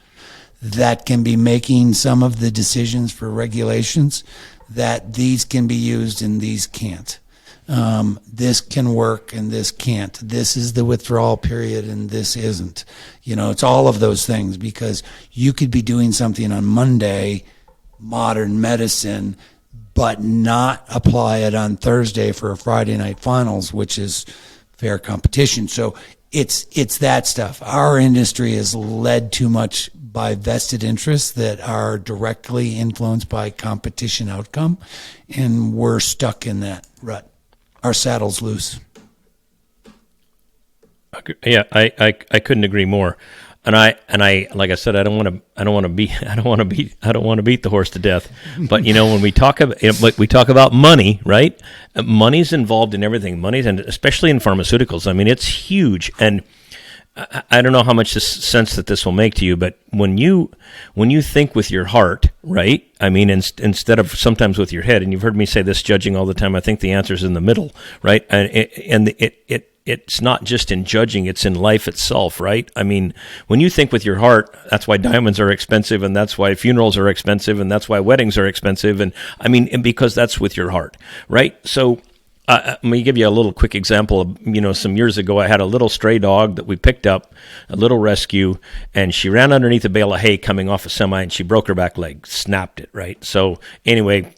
that can be making some of the decisions for regulations, that these can be used and these can't. This can work and this can't. This is the withdrawal period and this isn't. It's all of those things, because you could be doing something on Monday, modern medicine, but not apply it on Thursday for a Friday night finals, which is fair competition. So it's that stuff. Our industry is led too much by vested interests that are directly influenced by competition outcome, and we're stuck in that rut. Our saddle's loose. Yeah, I couldn't agree more. And I like I said, I don't want to beat the horse to death. But when we talk about money, right? Money's involved in everything. Money's, and especially in pharmaceuticals. I mean, it's huge. And I don't know how much sense that this will make to you, but when you think with your heart, right? I mean, instead of sometimes with your head, and you've heard me say this judging all the time, I think the answer's in the middle, right? And it's not just in judging, it's in life itself, right? I mean, when you think with your heart, that's why diamonds are expensive, and that's why funerals are expensive, and that's why weddings are expensive, and because that's with your heart, right? So let me give you a little quick example of, some years ago, I had a little stray dog that we picked up, a little rescue, and she ran underneath a bale of hay coming off a semi, and she broke her back leg, snapped it, right? So anyway,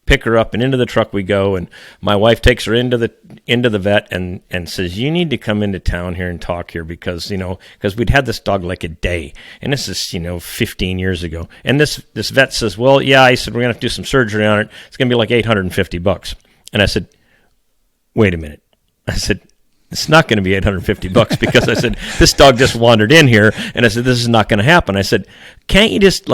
pick her up and into the truck we go, and my wife takes her into the vet and says, you need to come into town here and talk here, because we'd had this dog like a day, and this is 15 years ago, and this vet says, well, yeah, I said, we're gonna have to do some surgery on it, it's gonna be like $850. And I said, wait a minute. I said, it's not going to be $850, because I said, this dog just wandered in here, and I said, this is not going to happen. I said, can't you just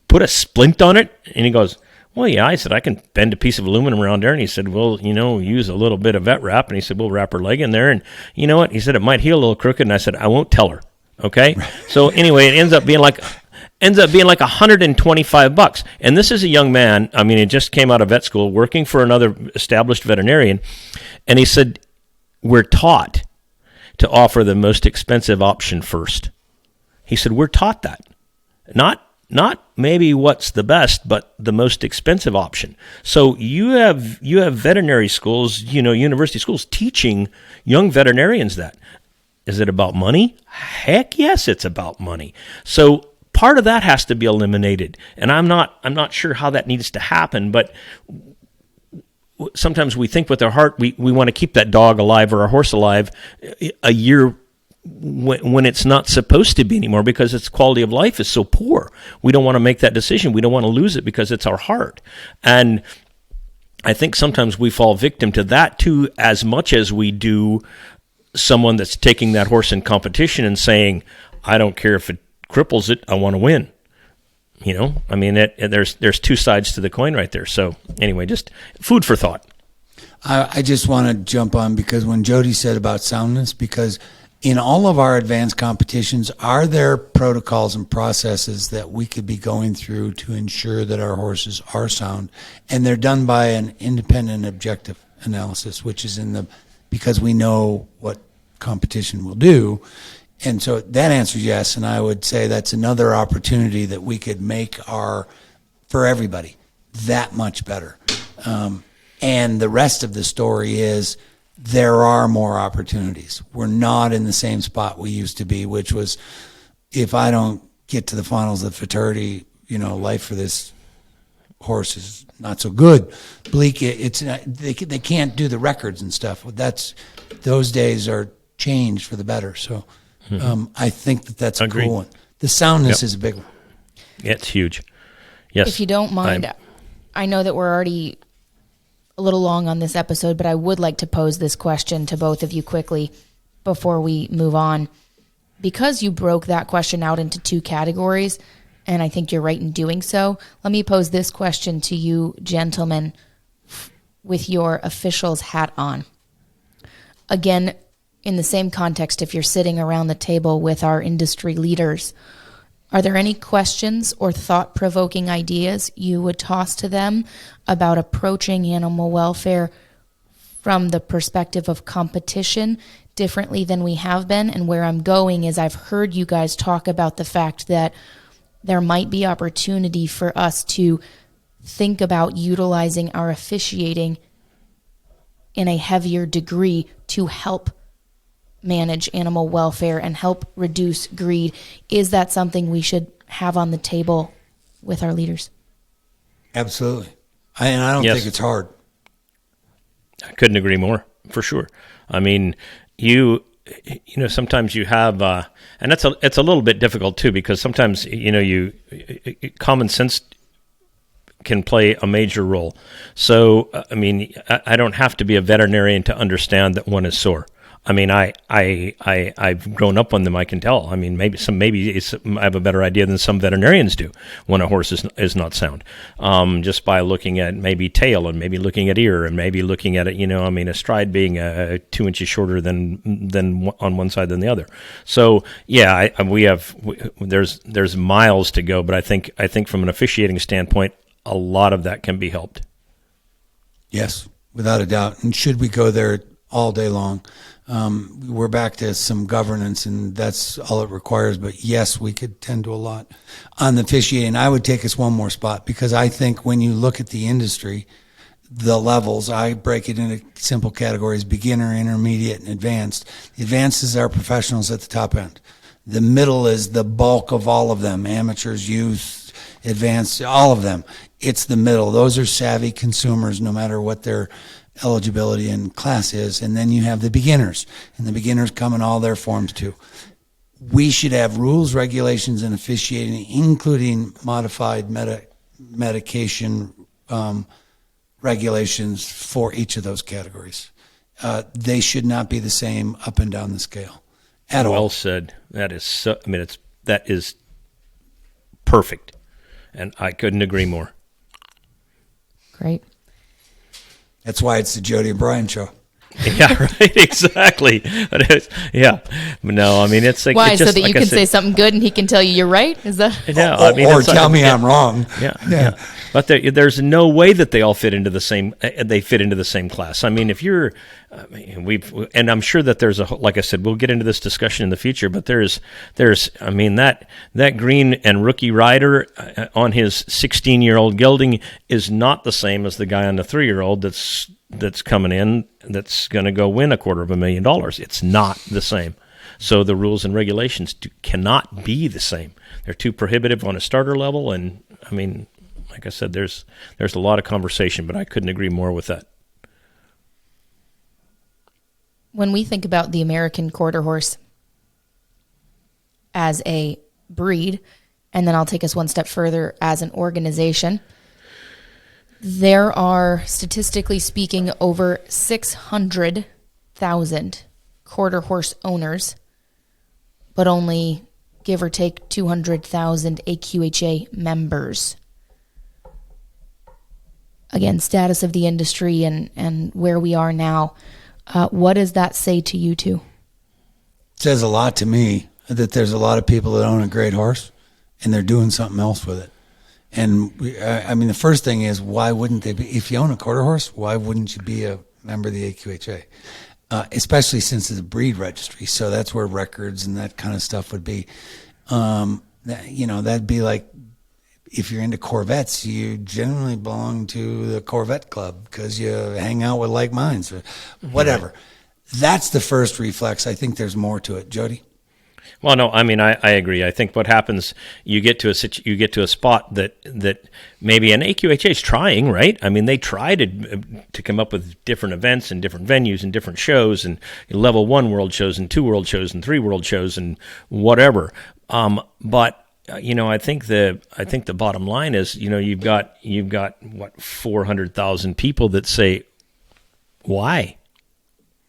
put a splint on it? And he goes, well, yeah. I said, I can bend a piece of aluminum around there. And he said, well, use a little bit of vet wrap. And he said, we'll wrap her leg in there. And you know what? He said, it might heal a little crooked. And I said, I won't tell her. Okay. So anyway, it ends up being like $125. And this is a young man. I mean, he just came out of vet school, working for another established veterinarian. And he said, we're taught to offer the most expensive option first. He said, we're taught that. Not maybe what's the best, but the most expensive option. So you have veterinary schools, university schools teaching young veterinarians that. Is it about money? Heck yes, it's about money. So part of that has to be eliminated. And I'm not sure how that needs to happen, but sometimes we think with our heart, we want to keep that dog alive or a horse alive a year when it's not supposed to be anymore, because its quality of life is so poor. We don't want to make that decision. We don't want to lose it because it's our heart. And I think sometimes we fall victim to that too, as much as we do someone that's taking that horse in competition and saying, I don't care if it cripples it, I want to win. There's two sides to the coin right there. So anyway, just food for thought. I just want to jump on, because when Jody said about soundness, because in all of our advanced competitions, are there protocols and processes that we could be going through to ensure that our horses are sound? And they're done by an independent objective analysis, which is because we know what competition will do. And so that answers yes, and I would say that's another opportunity that we could make for everybody that much better. And the rest of the story is there are more opportunities. We're not in the same spot we used to be, which was, if I don't get to the finals of Futurity, life for this horse is not so good. Bleak. They can't do the records and stuff. Those days are changed for the better. So I think that's a cool one. The soundness is a big one. Yeah, it's huge. Yes. If you don't mind, I know that we're already a little long on this episode, but I would like to pose this question to both of you quickly before we move on. Because you broke that question out into two categories, and I think you're right in doing so, let me pose this question to you, gentlemen, with your official's hat on. Again, in the same context, if you're sitting around the table with our industry leaders, are there any questions or thought-provoking ideas you would toss to them about approaching animal welfare from the perspective of competition differently than we have been? And where I'm going is I've heard you guys talk about the fact that there might be opportunity for us to think about utilizing our officiating in a heavier degree to help manage animal welfare and help reduce greed. Is that something we should have on the table with our leaders? Absolutely. And I don't think it's hard. I couldn't agree more, for sure. I mean, you know, sometimes you have, and it's a little bit difficult too, because sometimes, you know, common sense can play a major role. So, I mean, I don't have to be a veterinarian to understand that one is sore. I mean, I've grown up on them. I can tell. I mean, maybe I have a better idea than some veterinarians do when a horse is not sound. Just by looking at maybe tail and maybe looking at ear and maybe looking at it. You know, I mean, a stride being 2 inches shorter than on one side than the other. So yeah, there's miles to go, but I think from an officiating standpoint, a lot of that can be helped. Yes, without a doubt. And should we go there all day long? We're back to some governance, and that's all it requires. But yes, we could tend to a lot. On the officiating, I would take us one more spot, because I think when you look at the industry, the levels, I break it into simple categories: beginner, intermediate, and advanced. The advanced is our professionals at the top end. The middle is the bulk of all of them: amateurs, youth, advanced, all of them. It's the middle. Those are savvy consumers, no matter what their eligibility and class is. And then you have the beginners, and the beginners come in all their forms too. We should have rules, regulations, and officiating, including modified medication regulations for each of those categories. They should not be the same up and down the scale at all. Well said. That is so. I mean, that is perfect, and I couldn't agree more. Great. That's why it's the Jody and Brian show. Yeah, right. Exactly. Yeah. No, I mean, it's like, why? it's just, so that like you can say something good and he can tell you you're right? Is that? Yeah. Or, I mean, or tell me I'm wrong. Yeah. But there's no way that they all fit into the same. They fit into the same class. I mean, if you're, and I'm sure that there's like I said, we'll get into this discussion in the future. But there's, I mean, that green and rookie rider on his 16-year-old gelding is not the same as the guy on the 3-year-old that's coming in that's going to go win $250,000. It's not the same. So the rules and regulations cannot be the same. They're too prohibitive on a starter level. And I mean, like I said, there's a lot of conversation, but I couldn't agree more with that. When we think about the American quarter horse as a breed, and then I'll take us one step further as an organization, there are, statistically speaking, over 600,000 quarter horse owners, but only, give or take, 200,000 AQHA members. Again, status of the industry and where we are now. What does that say to you two? It says a lot to me that there's a lot of people that own a great horse and they're doing something else with it. And I mean, the first thing is, why wouldn't they be? If you own a quarter horse, why wouldn't you be a member of the AQHA? Especially since it's a breed registry. So that's where records and that kind of stuff would be. That'd be like, if you're into Corvettes, you generally belong to the Corvette Club because you hang out with like minds or whatever. Mm-hmm. That's the first reflex. I think there's more to it. Jody? Well, no, I mean, I agree. I think what happens, you get to a spot that maybe an AQHA is trying, right? I mean, they try to come up with different events and different venues and different shows and level 1 world shows and 2 world shows and 3 world shows and whatever. But I think the bottom line is, you've got what, 400,000 people that say, why?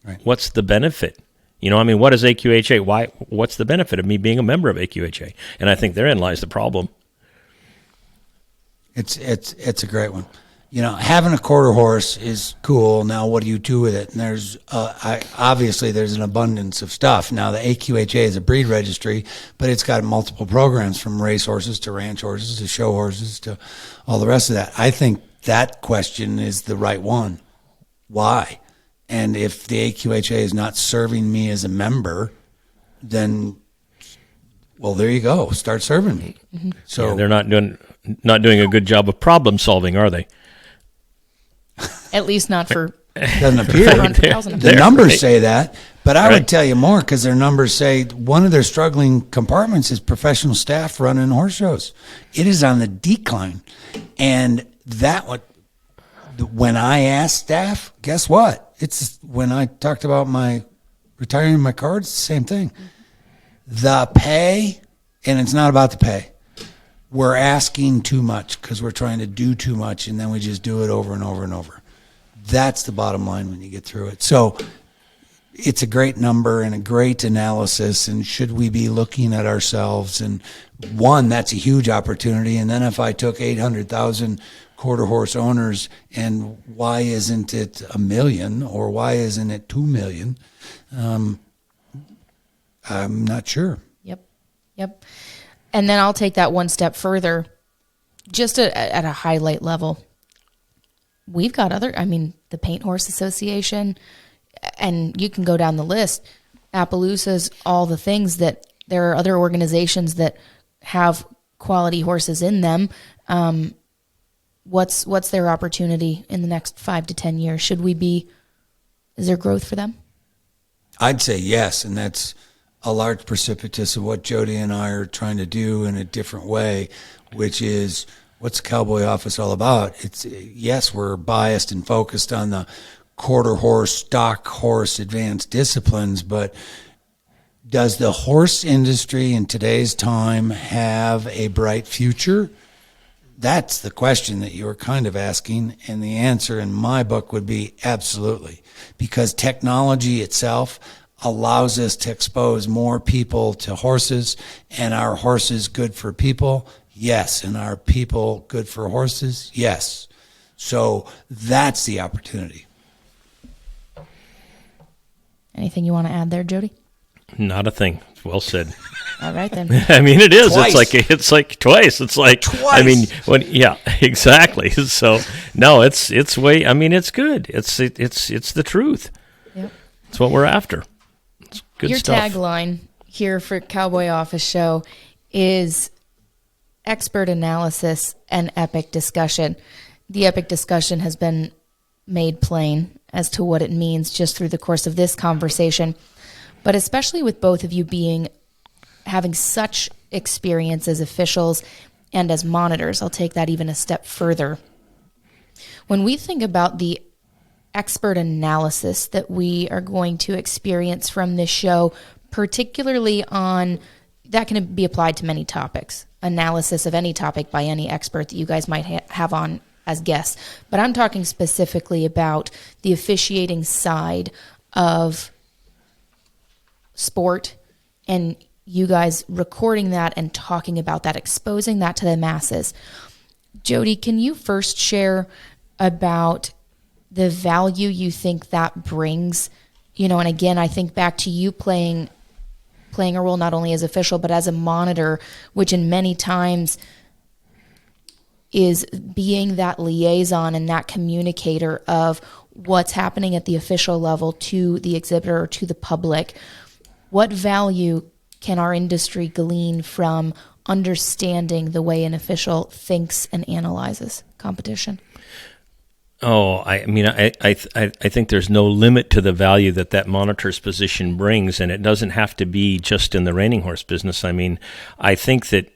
Right. What's the benefit? What is AQHA? Why? What's the benefit of me being a member of AQHA? And I think therein lies the problem. It's a great one. having a quarter horse is cool. Now, what do you do with it? And there's obviously there's an abundance of stuff. Now, the AQHA is a breed registry, but it's got multiple programs from race horses to ranch horses to show horses to all the rest of that. I think that question is the right one. Why? And if the AQHA is not serving me as a member, then, well, there you go. Start serving me. Mm-hmm. So they're not doing a good job of problem solving, are they? At least not for doesn't appear. 400,000. The numbers say that, but I would tell you more because their numbers say one of their struggling compartments is professional staff running horse shows. It is on the decline, and when I asked staff, guess what? It's when I talked about my retiring my cards, the same thing. The pay, and it's not about the pay. We're asking too much because we're trying to do too much, and then we just do it over and over and over. That's the bottom line when you get through it. So it's a great number and a great analysis, and should we be looking at ourselves? And one, that's a huge opportunity. And then if I took 800,000 quarter horse owners, and why isn't it 1 million or why isn't it 2 million? I'm not sure. Yep. And then I'll take that one step further, just at a highlight level. We've got the Paint Horse Association, and you can go down the list, Appaloosas, all the things that there are other organizations that have quality horses in them. What's their opportunity in the next 5 to 10 years? Is there growth for them? I'd say yes, and that's a large precipitous of what Jody and I are trying to do in a different way, which is what's the Cowboy Office all about? It's yes, we're biased and focused on the quarter horse, stock horse, advanced disciplines, but does the horse industry in today's time have a bright future? That's the question that you were kind of asking, and the answer in my book would be absolutely, because technology itself allows us to expose more people to horses, and our horses good for people? Yes. And are people good for horses? Yes. So that's the opportunity. Anything you want to add there, Jody? Not a thing. Well said. All right, then. I mean, it is. Twice. It's like twice. It's like twice. I mean, yeah, exactly. So no, it's way. I mean, it's good. It's the truth. Yep. It's what we're after. It's good Your stuff. tagline here for Cowboy Office Show is expert analysis and epic discussion. The epic discussion has been made plain as to what it means just through the course of this conversation, but especially with both of you having such experience as officials and as monitors. I'll take that even a step further. When we think about the expert analysis that we are going to experience from this show, particularly on, that can be applied to many topics, analysis of any topic by any expert that you guys might have on as guests. But I'm talking specifically about the officiating side of sport, and you guys recording that and talking about that, exposing that to the masses. Jody, can you first share about the value you think that brings? And again, I think back to you playing a role not only as official, but as a monitor, which in many times is being that liaison and that communicator of what's happening at the official level to the exhibitor or to the public. What value can our industry glean from understanding the way an official thinks and analyzes competition? Oh, I mean, I think there's no limit to the value that monitor's position brings, and it doesn't have to be just in the reining horse business. I mean, I think that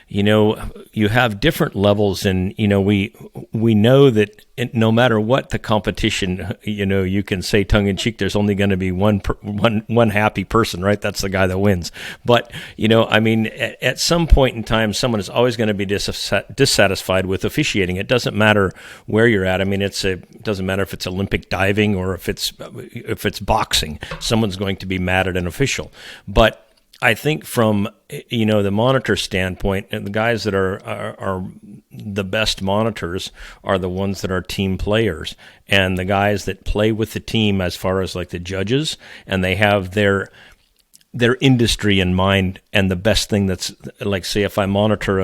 you have different levels, and we know that no matter what the competition, you can say tongue in cheek, there's only going to be one happy person, right? That's the guy that wins. But at some point in time, someone is always going to be dissatisfied with officiating. It doesn't matter where you're at. I mean, it doesn't matter if it's Olympic diving or if it's boxing. Someone's going to be mad at an official, but I think from the monitor standpoint, and the guys that are the best monitors are the ones that are team players, and the guys that play with the team as far as like the judges, and they have their industry in mind. And the best thing that's like, say, if I monitor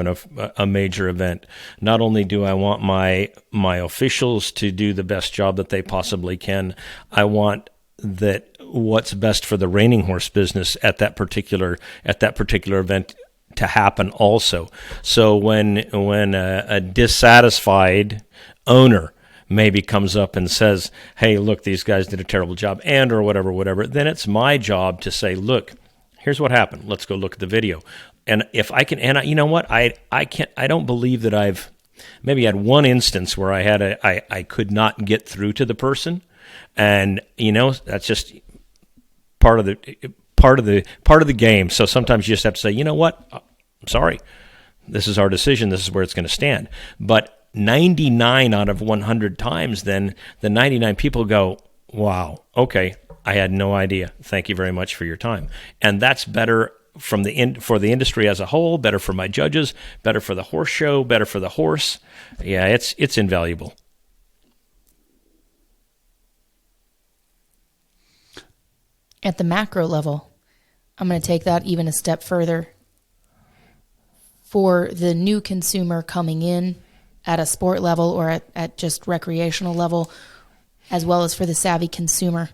a major event, not only do I want my officials to do the best job that they possibly can, I want that what's best for the reining horse business at that particular event to happen also. So when a dissatisfied owner maybe comes up and says, hey, look, these guys did a terrible job, or whatever, then it's my job to say, look, here's what happened. Let's go look at the video. And if I can, and you know what, I don't believe that I've maybe had one instance where I could not get through to the person. And that's just part of the game. So sometimes you just have to say, you know what, I'm sorry, this is our decision, this is where it's going to stand. But 99 out of 100 times, then the 99 people go, wow, okay, I had no idea, thank you very much for your time. And that's better for the industry as a whole, better for my judges, better for the horse show, better for the horse. Yeah, it's invaluable. At the macro level, I'm going to take that even a step further. For the new consumer coming in at a sport level or at just recreational level, as well as for the savvy consumer,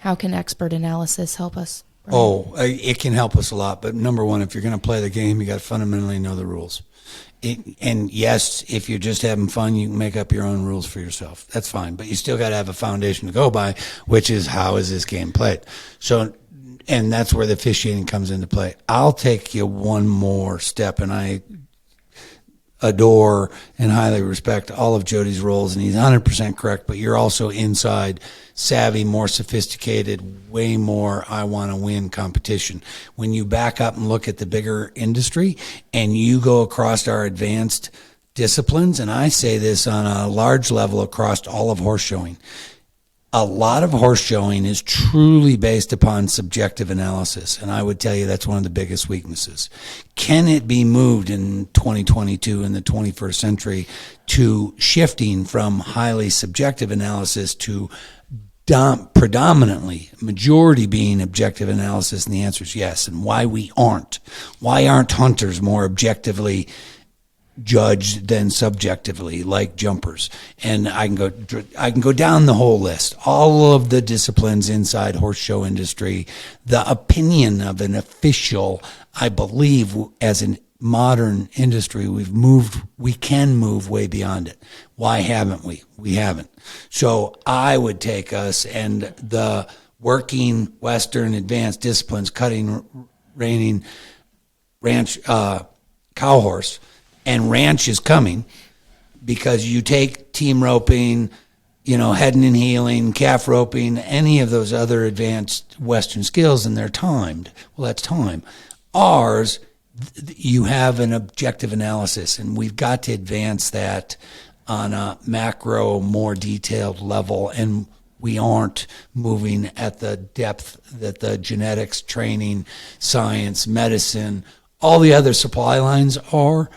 how can expert analysis help us? Brian? Oh, it can help us a lot. But number one, if you're going to play the game, you got to fundamentally know the rules. And yes, if you're just having fun, you can make up your own rules for yourself. That's fine. But you still got to have a foundation to go by, which is how is this game played? So, and that's where the officiating comes into play. I'll take you one more step, and I adore and highly respect all of Jody's roles, and he's 100% correct, but you're also inside savvy, more sophisticated, way more I want to win competition. When you back up and look at the bigger industry and you go across our advanced disciplines, and I say this on a large level across all of horse showing, a lot of horse showing is truly based upon subjective analysis, and I would tell you that's one of the biggest weaknesses. Can it be moved in 2022 in the 21st century to shifting from highly subjective analysis to predominantly, majority being objective analysis? And the answer is yes. And why we aren't. Why aren't hunters more objectively judged than subjectively, like jumpers? And I can go down the whole list. All of the disciplines inside horse show industry, the opinion of an official, I believe, as an modern industry, we can move way beyond it. Why haven't we? We haven't. So I would take us and the working Western advanced disciplines, cutting, reining, ranch, cow horse, and ranch is coming, because you take team roping, heading and heeling, calf roping, any of those other advanced Western skills, and they're timed. Well, that's time. Ours, you have an objective analysis, and we've got to advance that on a macro, more detailed level, and we aren't moving at the depth that the genetics, training, science, medicine, all the other supply lines are.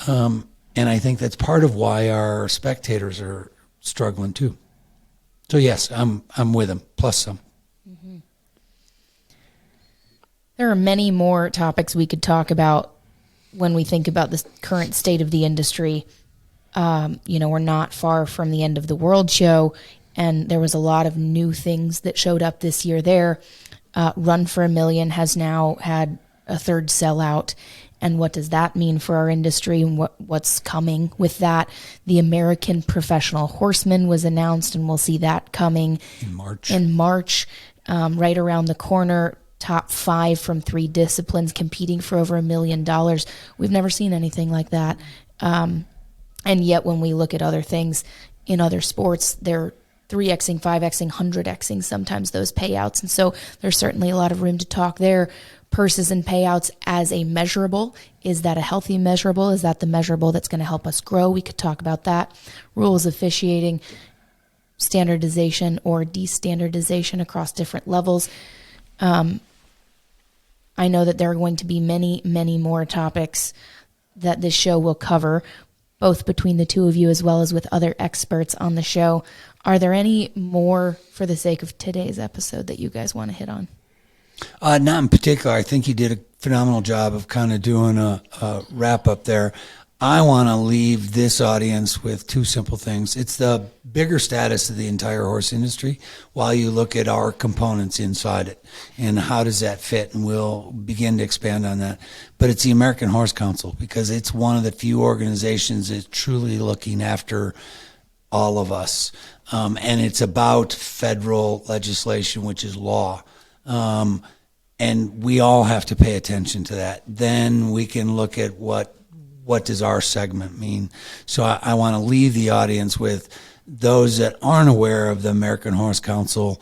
And I think that's part of why our spectators are struggling too. So yes, I'm with them, plus some. Mm-hmm. There are many more topics we could talk about when we think about the current state of the industry. We're not far from the end of the World Show, and there was a lot of new things that showed up this year there. Run for a Million has now had a third sellout. And what does that mean for our industry, and what's coming with that? The American Professional Horseman was announced, and we'll see that coming in March, right around the corner. Top 5 from 3 disciplines competing for over $1 million. We've never seen anything like that. And yet when we look at other things in other sports, they're 3Xing, 5Xing, 100Xing sometimes those payouts. And so there's certainly a lot of room to talk there. Purses and payouts as a measurable. Is that a healthy measurable? Is that the measurable that's going to help us grow? We could talk about that. Rules officiating, standardization or destandardization across different levels. I know that there are going to be many, many more topics that this show will cover, both between the two of you as well as with other experts on the show. Are there any more, for the sake of today's episode, that you guys want to hit on? Not in particular. I think you did a phenomenal job of kind of doing a wrap up there. I want to leave this audience with two simple things. It's the bigger status of the entire horse industry while you look at our components inside it and how does that fit, and we'll begin to expand on that. But it's the American Horse Council, because it's one of the few organizations that's truly looking after all of us. And it's about federal legislation, which is law. And we all have to pay attention to that. Then we can look at what does our segment mean. So I want to leave the audience with those that aren't aware of the American Horse Council.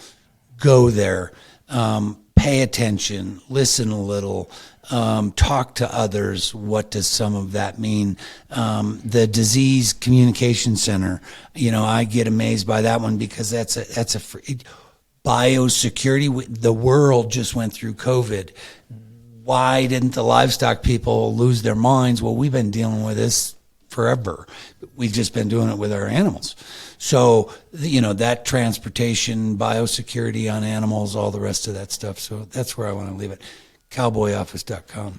Go there, pay attention, listen a little, talk to others. What does some of that mean? The Disease Communication Center, I get amazed by that one, because that's a free biosecurity. The world just went through COVID. Why didn't the livestock people lose their minds? Well, we've been dealing with this forever. We've just been doing it with our animals. So, that transportation, biosecurity on animals, all the rest of that stuff. So that's where I want to leave it. Cowboyoffice.com.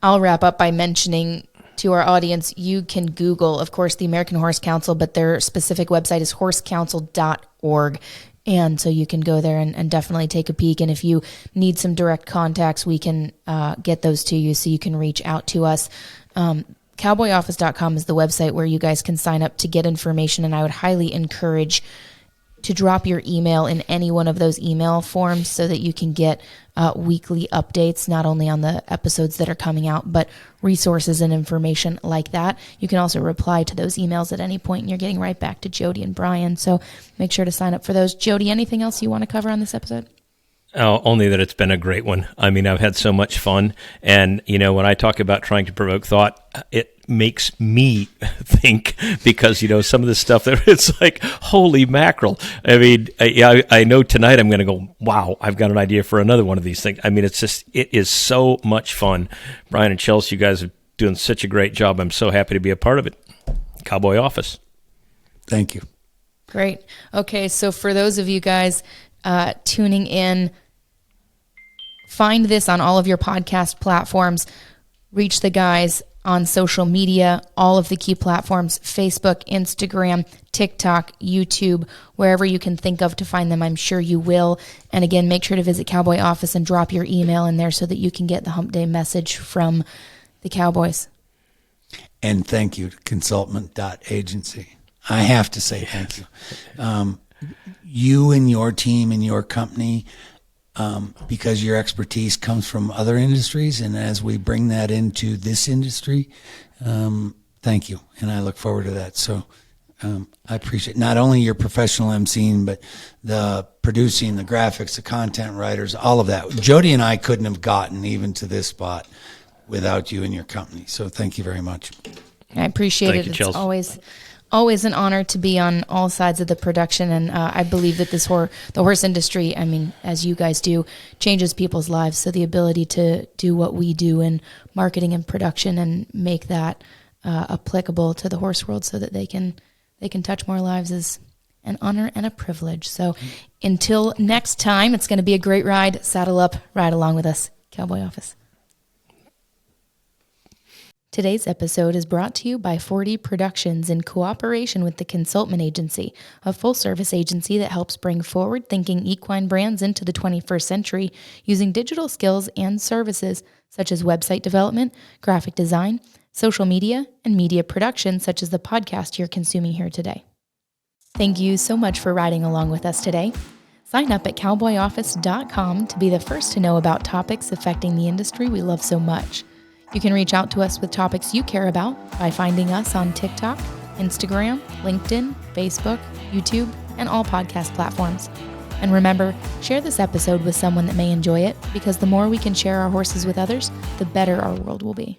I'll wrap up by mentioning to our audience, you can Google, of course, the American Horse Council, but their specific website is horsecouncil.org. And so you can go there and definitely take a peek. And if you need some direct contacts, we can get those to you so you can reach out to us. Cowboyoffice.com is the website where you guys can sign up to get information. And I would highly encourage to drop your email in any one of those email forms so that you can get weekly updates, not only on the episodes that are coming out, but resources and information like that. You can also reply to those emails at any point, and you're getting right back to Jody and Brian. So make sure to sign up for those. Jody, anything else you want to cover on this episode? Only that it's been a great one. I mean, I've had so much fun. And, when I talk about trying to provoke thought, it makes me think, because, some of the stuff that it's like, holy mackerel. I mean, I know tonight I'm going to go, wow, I've got an idea for another one of these things. I mean, it is so much fun. Brian and Chelsea, you guys are doing such a great job. I'm so happy to be a part of it. Cowboy Office. Thank you. Great. Okay, so for those of you guys tuning in, find this on all of your podcast platforms. Reach the guys on social media, all of the key platforms: Facebook, Instagram, TikTok, YouTube, wherever you can think of to find them. I'm sure you will. And again, make sure to visit Cowboy Office and drop your email in there so that you can get the Hump Day message from the Cowboys. And thank you to Consultant.agency. I have to say thank you. You and your team and your company, because your expertise comes from other industries, and as we bring that into this industry, thank you, and I look forward to that. So I appreciate not only your professional emceeing, but the producing, the graphics, the content writers, all of that. Jody and I couldn't have gotten even to this spot without you and your company. So thank you very much. I appreciate it. It's always an honor to be on all sides of the production, and I believe that the horse industry, I mean, as you guys do, changes people's lives. So the ability to do what we do in marketing and production and make that applicable to the horse world so that they can touch more lives is an honor and a privilege. So until next time, it's going to be a great ride. Saddle up, ride along with us. Cowboy Office. Today's episode is brought to you by 40 Productions in cooperation with the Consultant Agency, a full-service agency that helps bring forward-thinking equine brands into the 21st century using digital skills and services such as website development, graphic design, social media, and media production such as the podcast you're consuming here today. Thank you so much for riding along with us today. Sign up at cowboyoffice.com to be the first to know about topics affecting the industry we love so much. You can reach out to us with topics you care about by finding us on TikTok, Instagram, LinkedIn, Facebook, YouTube, and all podcast platforms. And remember, share this episode with someone that may enjoy it, because the more we can share our horses with others, the better our world will be.